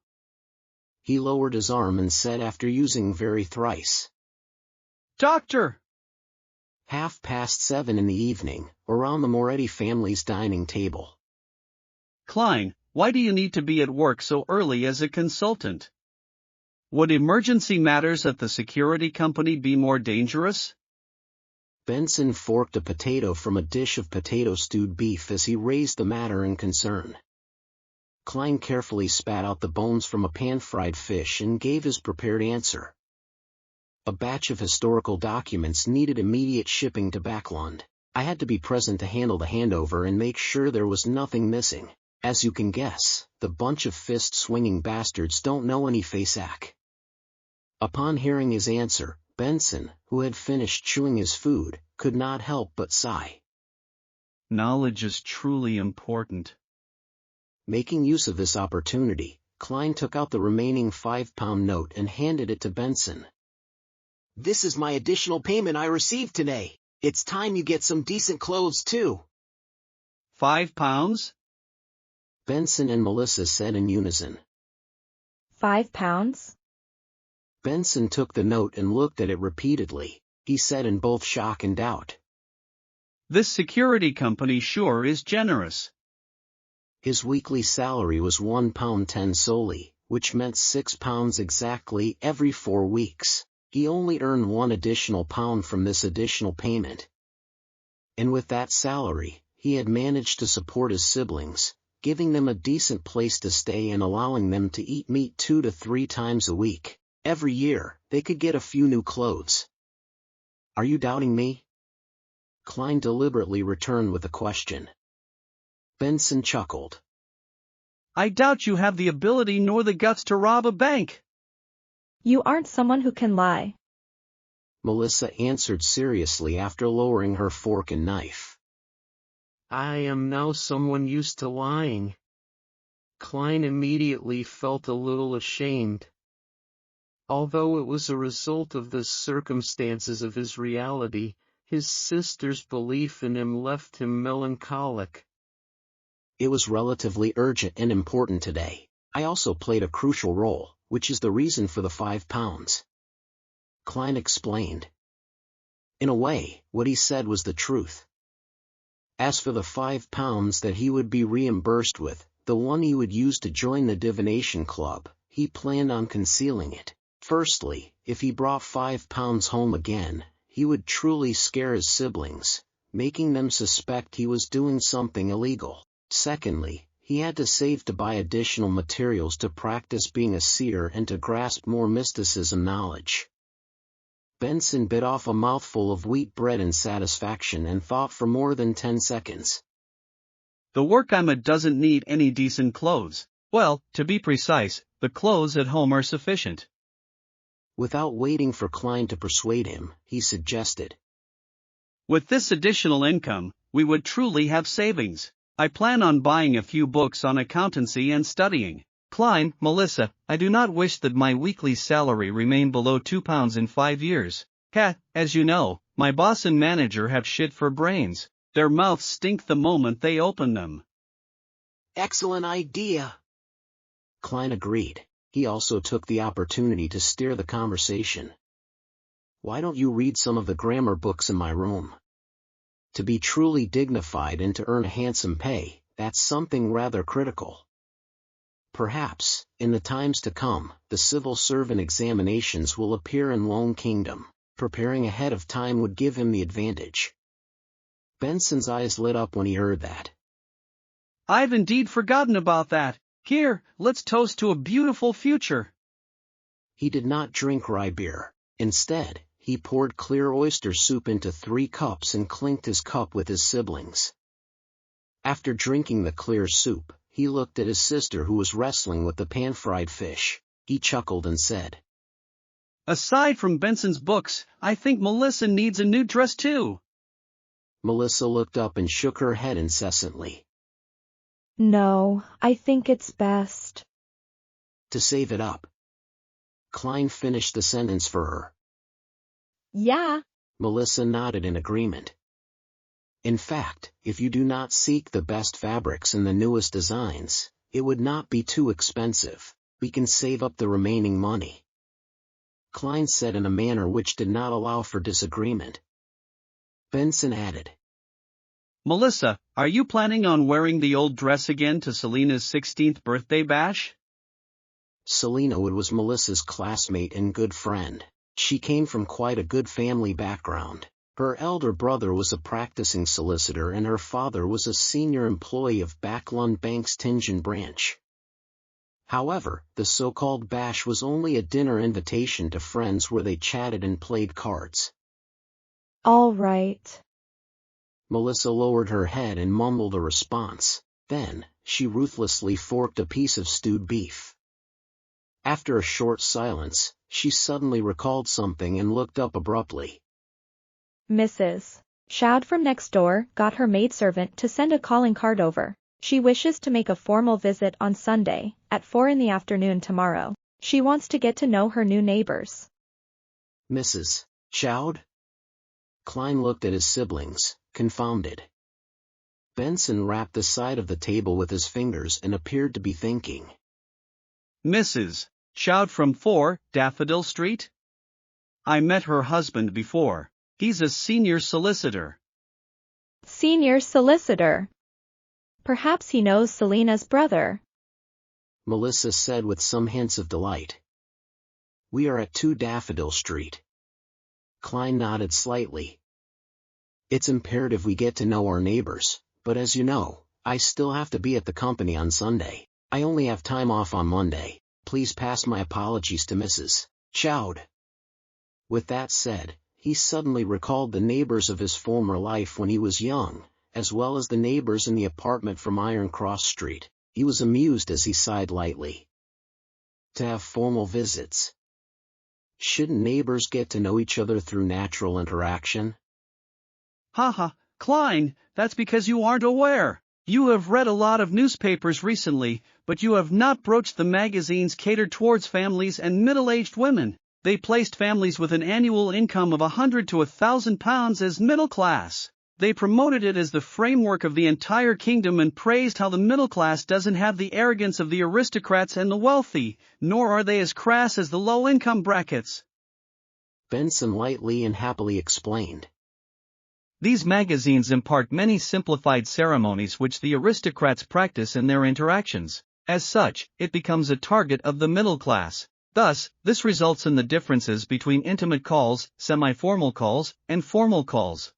He lowered his arm and said after using very thrice. Doctor! 7:30 in the evening, around the Moretti family's dining table. Klein, why do you need to be at work so early as a consultant? Would emergency matters at the security company be more dangerous? Benson forked a potato from a dish of potato stewed beef as he raised the matter in concern. Klein carefully spat out the bones from a pan-fried fish and gave his prepared answer. A batch of historical documents needed immediate shipping to Backlund. I had to be present to handle the handover and make sure there was nothing missing. As you can guess, the bunch of fist-swinging bastards don't know any Faceac. Upon hearing his answer, Benson, who had finished chewing his food, could not help but sigh. Knowledge is truly important. Making use of this opportunity, Klein took out the remaining £5 note and handed it to Benson. This is my additional payment I received today. It's time you get some decent clothes too. £5? Benson and Melissa said in unison. £5? Benson took the note and looked at it repeatedly. He said in both shock and doubt. This security company sure is generous. His weekly salary was £1.10 solely, which meant £6 exactly every 4 weeks. He only earned 1 additional pound from this additional payment. And with that salary, he had managed to support his siblings, giving them a decent place to stay and allowing them to eat meat 2 to 3 times a week. Every year, they could get a few new clothes. Are you doubting me? Klein deliberately returned with a question. Benson chuckled. I doubt you have the ability nor the guts to rob a bank. You aren't someone who can lie. Melissa answered seriously after lowering her fork and knife. I am now someone used to lying. Klein immediately felt a little ashamed. Although it was a result of the circumstances of his reality, his sister's belief in him left him melancholic. It was relatively urgent and important today. I also played a crucial role, which is the reason for the £5. Klein explained. In a way, what he said was the truth. As for the £5 that he would be reimbursed with, the one he would use to join the Divination Club, he planned on concealing it. Firstly, if he brought £5 home again, he would truly scare his siblings, making them suspect he was doing something illegal. Secondly, he had to save to buy additional materials to practice being a seer and to grasp more mysticism knowledge. Benson bit off a mouthful of wheat bread in satisfaction and thought for more than 10 seconds. The work I'm at doesn't need any decent clothes. Well, to be precise, the clothes at home are sufficient. Without waiting for Klein to persuade him, he suggested. With this additional income, we would truly have savings. I plan on buying a few books on accountancy and studying. Klein, Melissa, I do not wish that my weekly salary remain below £2 in 5 years. As you know, my boss and manager have shit for brains. Their mouths stink the moment they open them. Excellent idea. Klein agreed. He also took the opportunity to steer the conversation. Why don't you read some of the grammar books in my room? To be truly dignified and to earn a handsome pay, that's something rather critical. Perhaps, in the times to come, the civil servant examinations will appear in Lone Kingdom. Preparing ahead of time would give him the advantage. Benson's eyes lit up when he heard that. I've indeed forgotten about that. Here, let's toast to a beautiful future. He did not drink rye beer. Instead, he poured clear oyster soup into 3 cups and clinked his cup with his siblings. After drinking the clear soup, he looked at his sister who was wrestling with the pan-fried fish. He chuckled and said, Aside from Benson's books, I think Melissa needs a new dress too. Melissa looked up and shook her head incessantly. No, I think it's best to save it up. Klein finished the sentence for her. Yeah. Melissa nodded in agreement. In fact, if you do not seek the best fabrics and the newest designs, it would not be too expensive. We can save up the remaining money. Klein said in a manner which did not allow for disagreement. Benson added, Melissa, are you planning on wearing the old dress again to Selena's 16th birthday bash? Selena Wood was Melissa's classmate and good friend. She came from quite a good family background. Her elder brother was a practicing solicitor and her father was a senior employee of Backlund Bank's Tingen branch. However, the so-called bash was only a dinner invitation to friends where they chatted and played cards. All right. Melissa lowered her head and mumbled a response. Then, she ruthlessly forked a piece of stewed beef. After a short silence, she suddenly recalled something and looked up abruptly. Mrs. Shoude from next door got her maidservant to send a calling card over. She wishes to make a formal visit on Sunday, at 4 in the afternoon tomorrow. She wants to get to know her new neighbors. Mrs. Shoude? Klein looked at his siblings, confounded. Benson rapped the side of the table with his fingers and appeared to be thinking. Mrs. Shoude from 4, Daffodil Street? I met her husband before. He's a senior solicitor. Senior solicitor. Perhaps he knows Selena's brother. Melissa said with some hints of delight. We are at 2 Daffodil Street. Klein nodded slightly. It's imperative we get to know our neighbors, but as you know, I still have to be at the company on Sunday. I only have time off on Monday. Please pass my apologies to Mrs. Shoude. With that said, he suddenly recalled the neighbors of his former life when he was young, as well as the neighbors in the apartment from Iron Cross Street. He was amused as he sighed lightly. To have formal visits. Shouldn't neighbors get to know each other through natural interaction? Haha, Klein, that's because you aren't aware. You have read a lot of newspapers recently, but you have not broached the magazines catered towards families and middle-aged women. They placed families with an annual income of £100 to £1,000 as middle class. They promoted it as the framework of the entire kingdom and praised how the middle class doesn't have the arrogance of the aristocrats and the wealthy, nor are they as crass as the low-income brackets. Benson lightly and happily explained. These magazines impart many simplified ceremonies which the aristocrats practice in their interactions. As such, it becomes a target of the middle class. Thus, this results in the differences between intimate calls, semi-formal calls, and formal calls.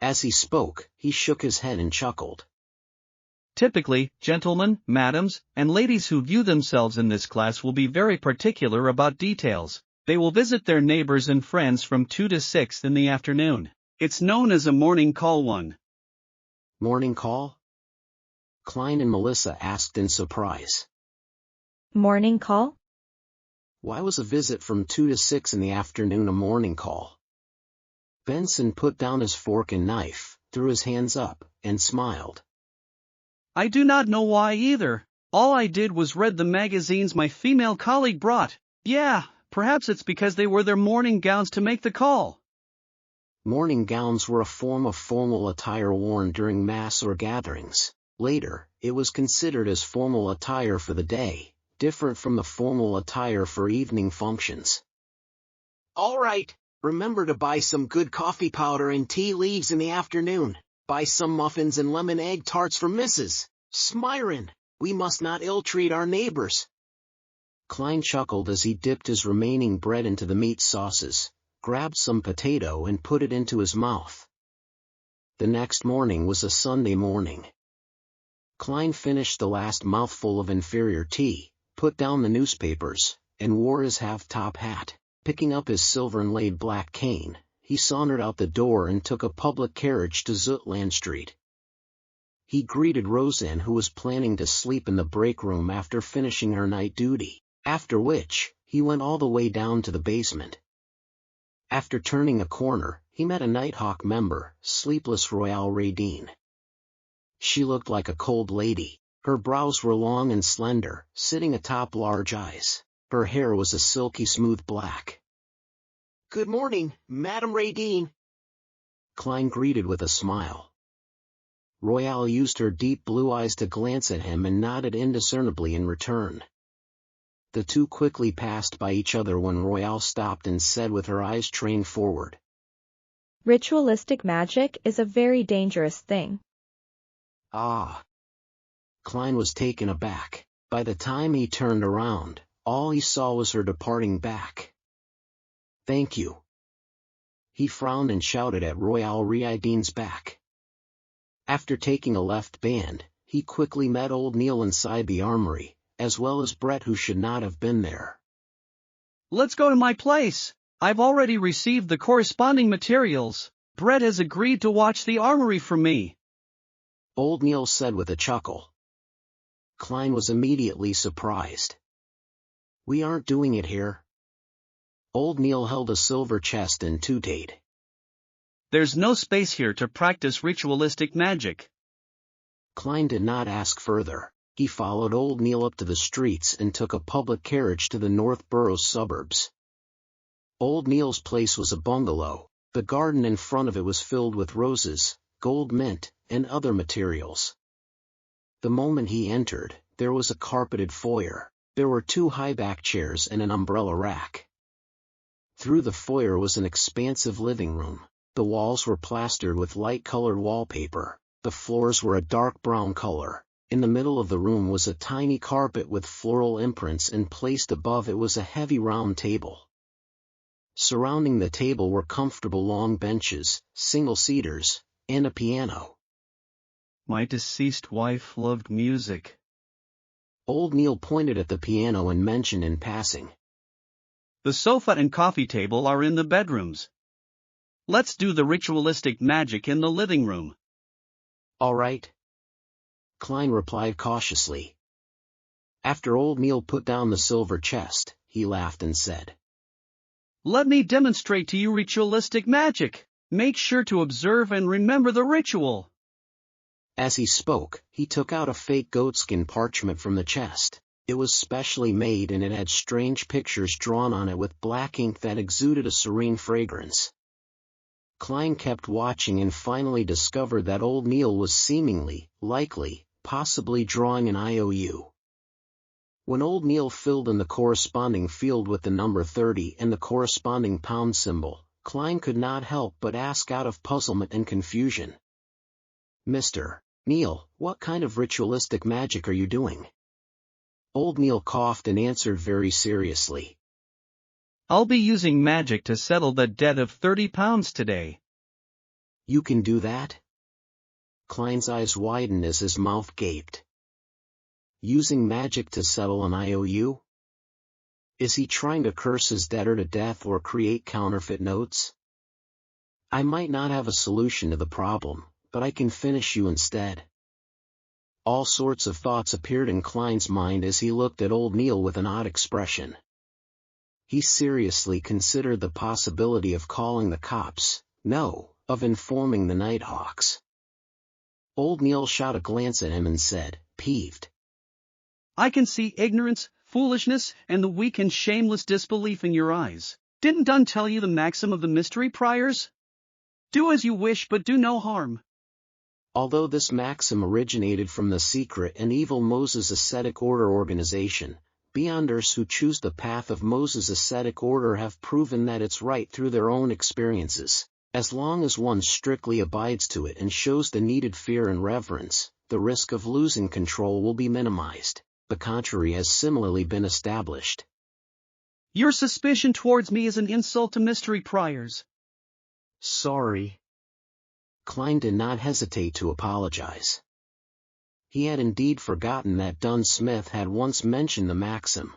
As he spoke, he shook his head and chuckled. Typically, gentlemen, madams, and ladies who view themselves in this class will be very particular about details. They will visit their neighbors and friends from 2 to 6 in the afternoon. It's known as a morning call one. Morning call? Klein and Melissa asked in surprise. Morning call? Why was a visit from 2 to 6 in the afternoon a morning call? Benson put down his fork and knife, threw his hands up, and smiled. I do not know why either. All I did was read the magazines my female colleague brought. Yeah, perhaps it's because they wore their morning gowns to make the call. Morning gowns were a form of formal attire worn during mass or gatherings. Later, it was considered as formal attire for the day, different from the formal attire for evening functions. All right, remember to buy some good coffee powder and tea leaves in the afternoon. Buy some muffins and lemon egg tarts for Mrs. Smyron. We must not ill-treat our neighbors. Klein chuckled as he dipped his remaining bread into the meat sauces, grabbed some potato and put it into his mouth. The next morning was a Sunday morning. Klein finished the last mouthful of inferior tea, put down the newspapers, and wore his half-top hat. Picking up his silver-inlaid black cane, he sauntered out the door and took a public carriage to Zutland Street. He greeted Roseanne, who was planning to sleep in the break room after finishing her night duty, after which, he went all the way down to the basement. After turning a corner, he met a Nighthawk member, sleepless Royale Radine. She looked like a cold lady. Her brows were long and slender, sitting atop large eyes. Her hair was a silky smooth black. "Good morning, Madame Radine," Klein greeted with a smile. Royale used her deep blue eyes to glance at him and nodded indiscernibly in return. The two quickly passed by each other when Royale stopped and said with her eyes trained forward, "Ritualistic magic is a very dangerous thing." "Ah." Klein was taken aback. By the time he turned around, all he saw was her departing back. "Thank you." He frowned and shouted at Royale Radine's back. After taking a left band, he quickly met old Neil inside the armory, as well as Brett, who should not have been there. "Let's go to my place. I've already received the corresponding materials. Brett has agreed to watch the armory for me," Old Neil said with a chuckle. Klein was immediately surprised. "We aren't doing it here." Old Neil held a silver chest and tooted. "There's no space here to practice ritualistic magic." Klein did not ask further. He followed old Neil up to the streets and took a public carriage to the North Boroughs suburbs. Old Neil's place was a bungalow. The garden in front of it was filled with roses, gold mint, and other materials. The moment he entered, there was a carpeted foyer. There were 2 high-back chairs and an umbrella rack. Through the foyer was an expansive living room. The walls were plastered with light-colored wallpaper. The floors were a dark brown color. In the middle of the room was a tiny carpet with floral imprints, and placed above it was a heavy round table. Surrounding the table were comfortable long benches, single-seaters, and a piano. "My deceased wife loved music." Old Neil pointed at the piano and mentioned in passing, "The sofa and coffee table are in the bedrooms. Let's do the ritualistic magic in the living room." "All right," Klein replied cautiously. After old Neil put down the silver chest, he laughed and said, "Let me demonstrate to you ritualistic magic. Make sure to observe and remember the ritual." As he spoke, he took out a fake goatskin parchment from the chest. It was specially made and it had strange pictures drawn on it with black ink that exuded a serene fragrance. Klein kept watching and finally discovered that old Neil was seemingly, likely, possibly drawing an IOU. When old Neil filled in the corresponding field with the number 30 and the corresponding pound symbol, Klein could not help but ask out of puzzlement and confusion, "Mr. Neil, what kind of ritualistic magic are you doing?" Old Neil coughed and answered very seriously, "I'll be using magic to settle the debt of 30 pounds today." "You can do that?" Klein's eyes widened as his mouth gaped. Using magic to settle an IOU? Is he trying to curse his debtor to death or create counterfeit notes? "I might not have a solution to the problem, but I can finish you instead." All sorts of thoughts appeared in Klein's mind as he looked at old Neil with an odd expression. He seriously considered the possibility of calling the cops, no, of informing the Nighthawks. Old Neil shot a glance at him and said, peeved, "I can see ignorance, foolishness, and the weak and shameless disbelief in your eyes. Didn't Dunn tell you the maxim of the mystery priors? Do as you wish but do no harm." Although this maxim originated from the secret and evil Moses Ascetic Order organization, beyonders who choose the path of Moses Ascetic Order have proven that it's right through their own experiences. As long as one strictly abides to it and shows the needed fear and reverence, the risk of losing control will be minimized. The contrary has similarly been established. "Your suspicion towards me is an insult to mystery priors." "Sorry." Klein did not hesitate to apologize. He had indeed forgotten that Dunn Smith had once mentioned the maxim.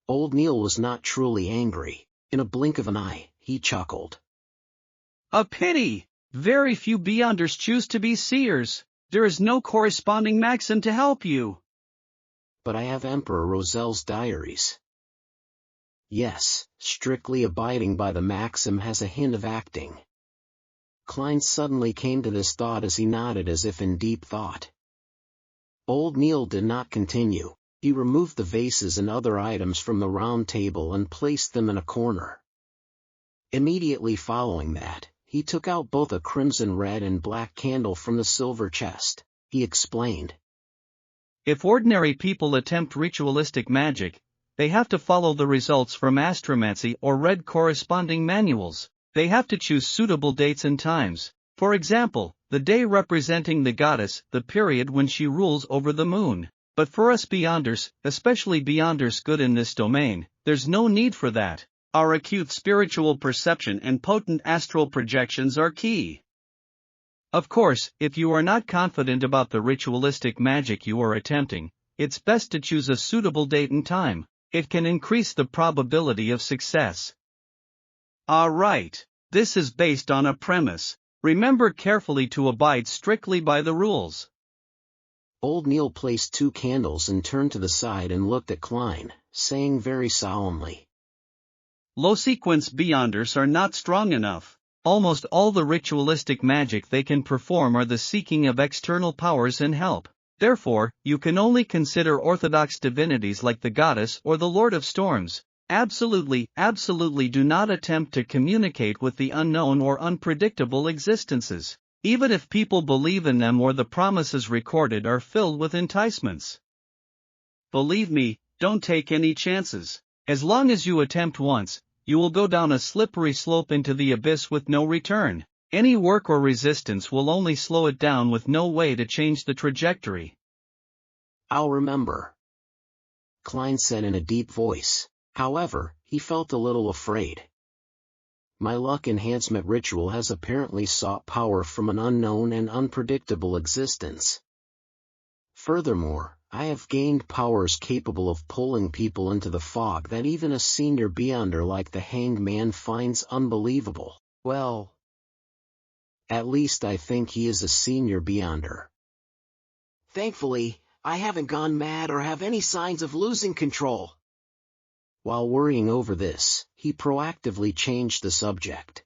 Old Neil was not truly angry. In a blink of an eye, he chuckled. A pity! Very few Beyonders choose to be seers. There is no corresponding maxim to help you. But I have Emperor Roselle's diaries. Yes, strictly abiding by the maxim has a hint of acting. Klein suddenly came to this thought as he nodded as if in deep thought. Old Neil did not continue. He removed the vases and other items from the round table and placed them in a corner. Immediately following that, he took out both a crimson red and black candle from the silver chest. He explained. If ordinary people attempt ritualistic magic, they have to follow the results from astromancy or read corresponding manuals. They have to choose suitable dates and times. For example, the day representing the goddess, the period when she rules over the moon. But for us Beyonders, especially Beyonders good in this domain, there's no need for that. Our acute spiritual perception and potent astral projections are key. Of course, if you are not confident about the ritualistic magic you are attempting, it's best to choose a suitable date and time. It can increase the probability of success. Right. This is based on a premise. Remember carefully to abide strictly by the rules. Old Neil placed 2 candles and turned to the side and looked at Klein, saying very solemnly. Low-sequence Beyonders are not strong enough. Almost all the ritualistic magic they can perform are the seeking of external powers and help. Therefore, you can only consider orthodox divinities like the goddess or the Lord of Storms. Absolutely do not attempt to communicate with the unknown or unpredictable existences, even if people believe in them or the promises recorded are filled with enticements. Believe me, don't take any chances. As long as you attempt once, you will go down a slippery slope into the abyss with no return. Any work or resistance will only slow it down with no way to change the trajectory. I'll remember, Klein said in a deep voice. However, he felt a little afraid. My luck enhancement ritual has apparently sought power from an unknown and unpredictable existence. Furthermore, I have gained powers capable of pulling people into the fog that even a senior Beyonder like the Hanged Man finds unbelievable. Well, at least I think he is a senior Beyonder. Thankfully, I haven't gone mad or have any signs of losing control. While worrying over this, he proactively changed the subject.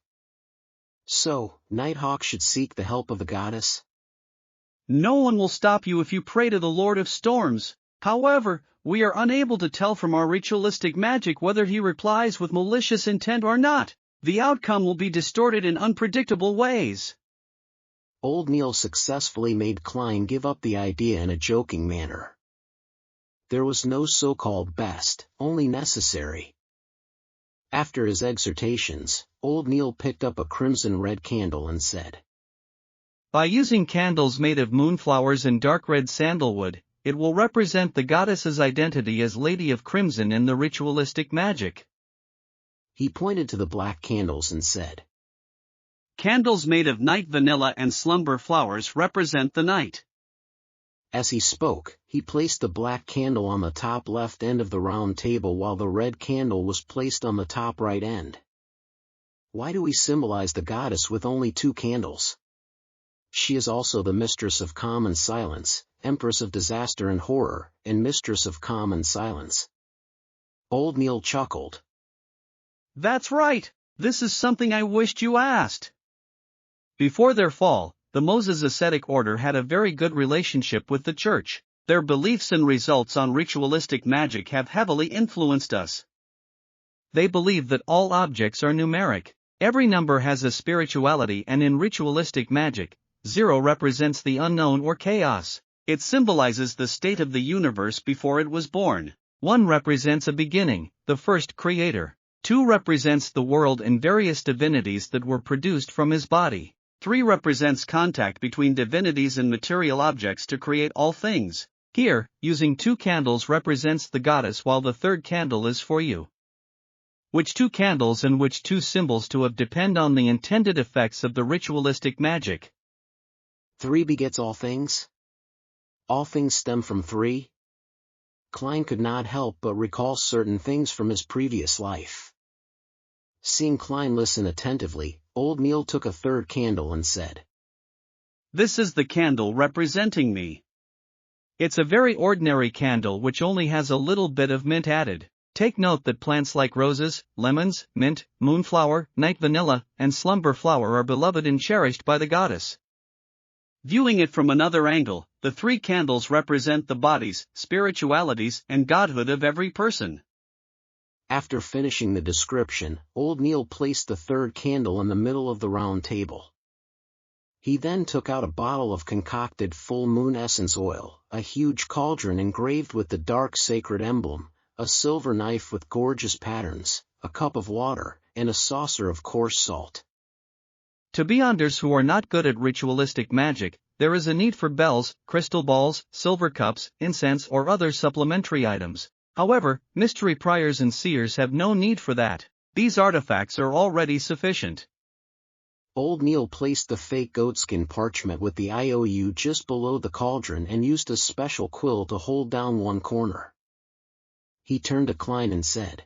So, Nighthawk should seek the help of the goddess? No one will stop you if you pray to the Lord of Storms. However, we are unable to tell from our ritualistic magic whether he replies with malicious intent or not. The outcome will be distorted in unpredictable ways. Old Neil successfully made Klein give up the idea in a joking manner. There was no so-called best, only necessary. After his exhortations, Old Neil picked up a crimson red candle and said, By using candles made of moonflowers and dark red sandalwood, it will represent the goddess's identity as Lady of Crimson in the ritualistic magic. He pointed to the black candles and said, Candles made of night vanilla and slumber flowers represent the night. As he spoke, he placed the black candle on the top left end of the round table while the red candle was placed on the top right end. Why do we symbolize the goddess with only 2 candles? She is also the mistress of calm and silence, empress of disaster and horror, and mistress of calm and silence. Old Neil chuckled. That's right, this is something I wished you asked. Before their fall, the Moses ascetic order had a very good relationship with the church. Their beliefs and results on ritualistic magic have heavily influenced us. They believe that all objects are numeric. Every number has a spirituality, and in ritualistic magic, 0 represents the unknown or chaos. It symbolizes the state of the universe before it was born. 1 represents a beginning, the first creator. 2 represents the world and various divinities that were produced from his body. 3 represents contact between divinities and material objects to create all things. Here, using 2 candles represents the goddess while the 3rd candle is for you. Which two candles and which two symbols to have depend on the intended effects of the ritualistic magic. 3 begets all things? All things stem from 3? Klein could not help but recall certain things from his previous life. Seeing Klein listen attentively, old Neil took a third candle and said, "This is the candle representing me. It's a very ordinary candle which only has a little bit of mint added. Take note that plants like roses, lemons, mint, moonflower, night vanilla, and slumber flower are beloved and cherished by the goddess." Viewing it from another angle, the 3 candles represent the bodies, spiritualities, and godhood of every person. After finishing the description, old Neil placed the third candle in the middle of the round table. He then took out a bottle of concocted full moon essence oil, a huge cauldron engraved with the dark sacred emblem, a silver knife with gorgeous patterns, a cup of water, and a saucer of coarse salt. To beyonders who are not good at ritualistic magic, there is a need for bells, crystal balls, silver cups, incense or other supplementary items. However, mystery priors and seers have no need for that. These artifacts are already sufficient. Old Neil placed the fake goatskin parchment with the IOU just below the cauldron and used a special quill to hold down one corner. He turned to Klein and said,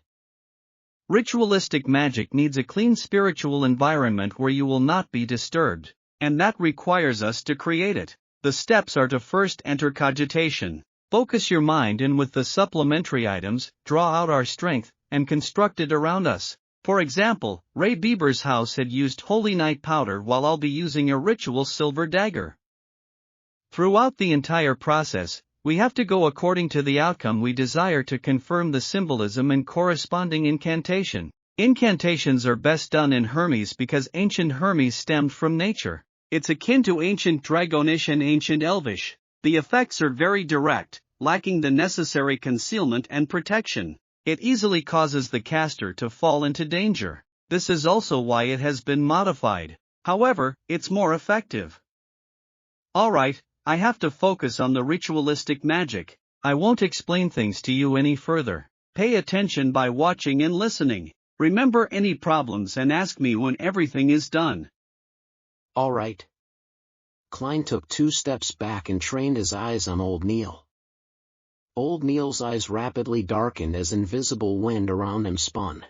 "Ritualistic magic needs a clean spiritual environment where you will not be disturbed, and that requires us to create it. The steps are to first enter cogitation. Focus your mind in with the supplementary items, draw out our strength, and construct it around us. For example, Ray Bieber's house had used holy night powder while I'll be using a ritual silver dagger. Throughout the entire process, we have to go according to the outcome we desire to confirm the symbolism and corresponding incantation. Incantations are best done in Hermes because ancient Hermes stemmed from nature. It's akin to ancient Dragonish and ancient Elvish. The effects are very direct, lacking the necessary concealment and protection. It easily causes the caster to fall into danger. This is also why it has been modified. However, it's more effective. Alright, I have to focus on the ritualistic magic. I won't explain things to you any further. Pay attention by watching and listening. Remember any problems and ask me when everything is done." "All right." Klein took 2 steps back and trained his eyes on old Neil. Old Neil's eyes rapidly darkened as invisible wind around him spun.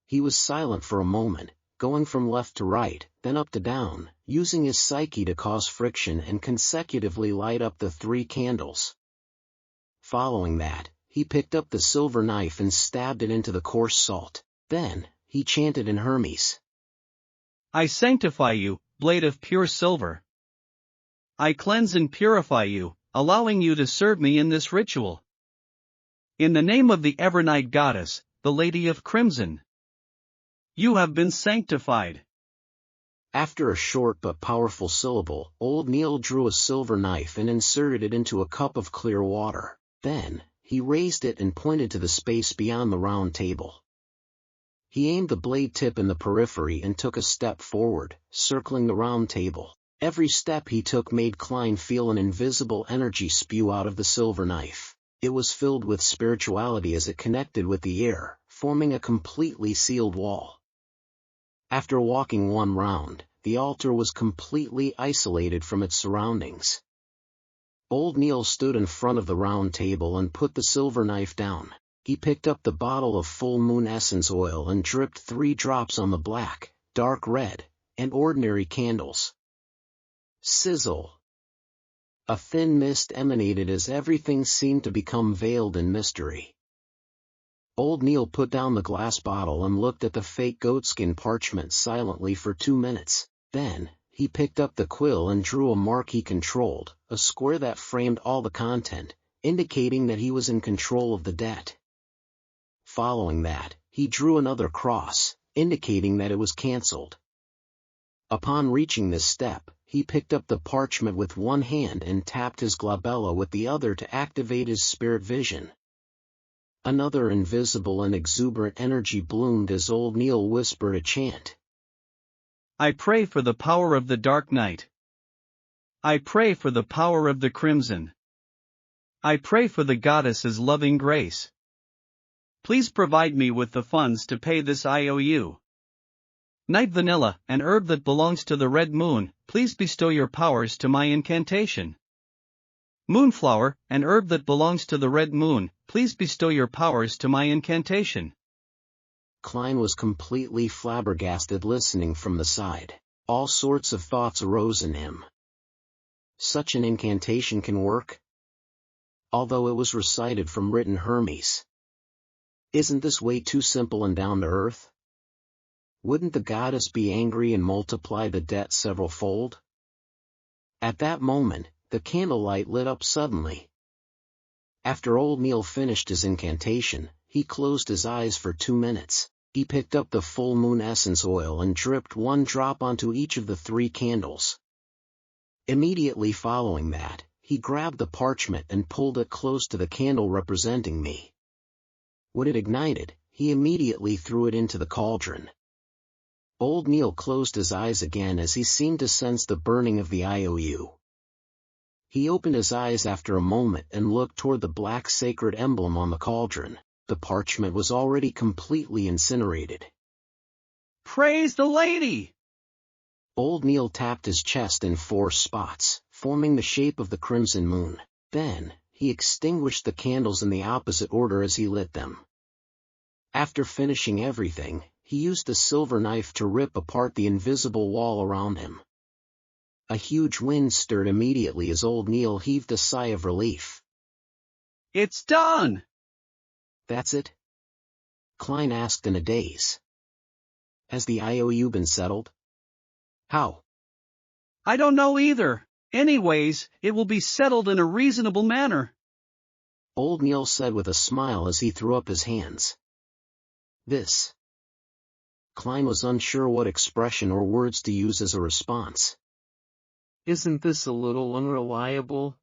He was silent for a moment, going from left to right, then up to down, using his psyche to cause friction and consecutively light up the 3 candles. Following that, he picked up the silver knife and stabbed it into the coarse salt. Then, he chanted in Hermes. "I sanctify you, blade of pure silver. I cleanse and purify you, allowing you to serve me in this ritual. In the name of the Evernight Goddess, the Lady of Crimson. You have been sanctified." After a short but powerful syllable, old Neil drew a silver knife and inserted it into a cup of clear water. Then, he raised it and pointed to the space beyond the round table. He aimed the blade tip in the periphery and took a step forward, circling the round table. Every step he took made Klein feel an invisible energy spew out of the silver knife. It was filled with spirituality as it connected with the air, forming a completely sealed wall. After walking 1 round, the altar was completely isolated from its surroundings. Old Neil stood in front of the round table and put the silver knife down. He picked up the bottle of full moon essence oil and dripped 3 drops on the black, dark red, and ordinary candles. Sizzle! A thin mist emanated as everything seemed to become veiled in mystery. Old Neil put down the glass bottle and looked at the fake goatskin parchment silently for 2 minutes. Then, he picked up the quill and drew a mark he controlled, a square that framed all the content, indicating that he was in control of the debt. Following that, he drew another cross, indicating that it was cancelled. Upon reaching this step, he picked up the parchment with one hand and tapped his glabella with the other to activate his spirit vision. Another invisible and exuberant energy bloomed as old Neil whispered a chant. "I pray for the power of the dark night. I pray for the power of the crimson. I pray for the goddess's loving grace. please provide me with the funds to pay this IOU. Night Vanilla, an herb that belongs to the red moon, please bestow your powers to my incantation. Moonflower, an herb that belongs to the red moon, please bestow your powers to my incantation. Klein was completely flabbergasted listening from the side. All sorts of thoughts arose in him. Such an incantation can work? Although it was recited from written Hermes. Isn't this way too simple and down to earth? Wouldn't the goddess be angry and multiply the debt several-fold? At that moment, the candlelight lit up suddenly. After old Neil finished his incantation, he closed his eyes for 2 minutes. He picked up the full moon essence oil and dripped 1 drop onto each of the 3 candles. Immediately following that, he grabbed the parchment and pulled it close to the candle representing me. When it ignited, he immediately threw it into the cauldron. Old Neil closed his eyes again as he seemed to sense the burning of the IOU. He opened his eyes after a moment and looked toward the black sacred emblem on the cauldron. The parchment was already completely incinerated. Praise the lady! Old Neil tapped his chest in 4 spots, forming the shape of the crimson moon. Then, he extinguished the candles in the opposite order as he lit them. After finishing everything, he used a silver knife to rip apart the invisible wall around him. A huge wind stirred immediately as old Neil heaved a sigh of relief. It's done! That's it? Klein asked in a daze. Has the IOU been settled? How? I don't know either. Anyways, it will be settled in a reasonable manner. Old Neil said with a smile as he threw up his hands. This. Klein was unsure what expression or words to use as a response. Isn't this a little unreliable?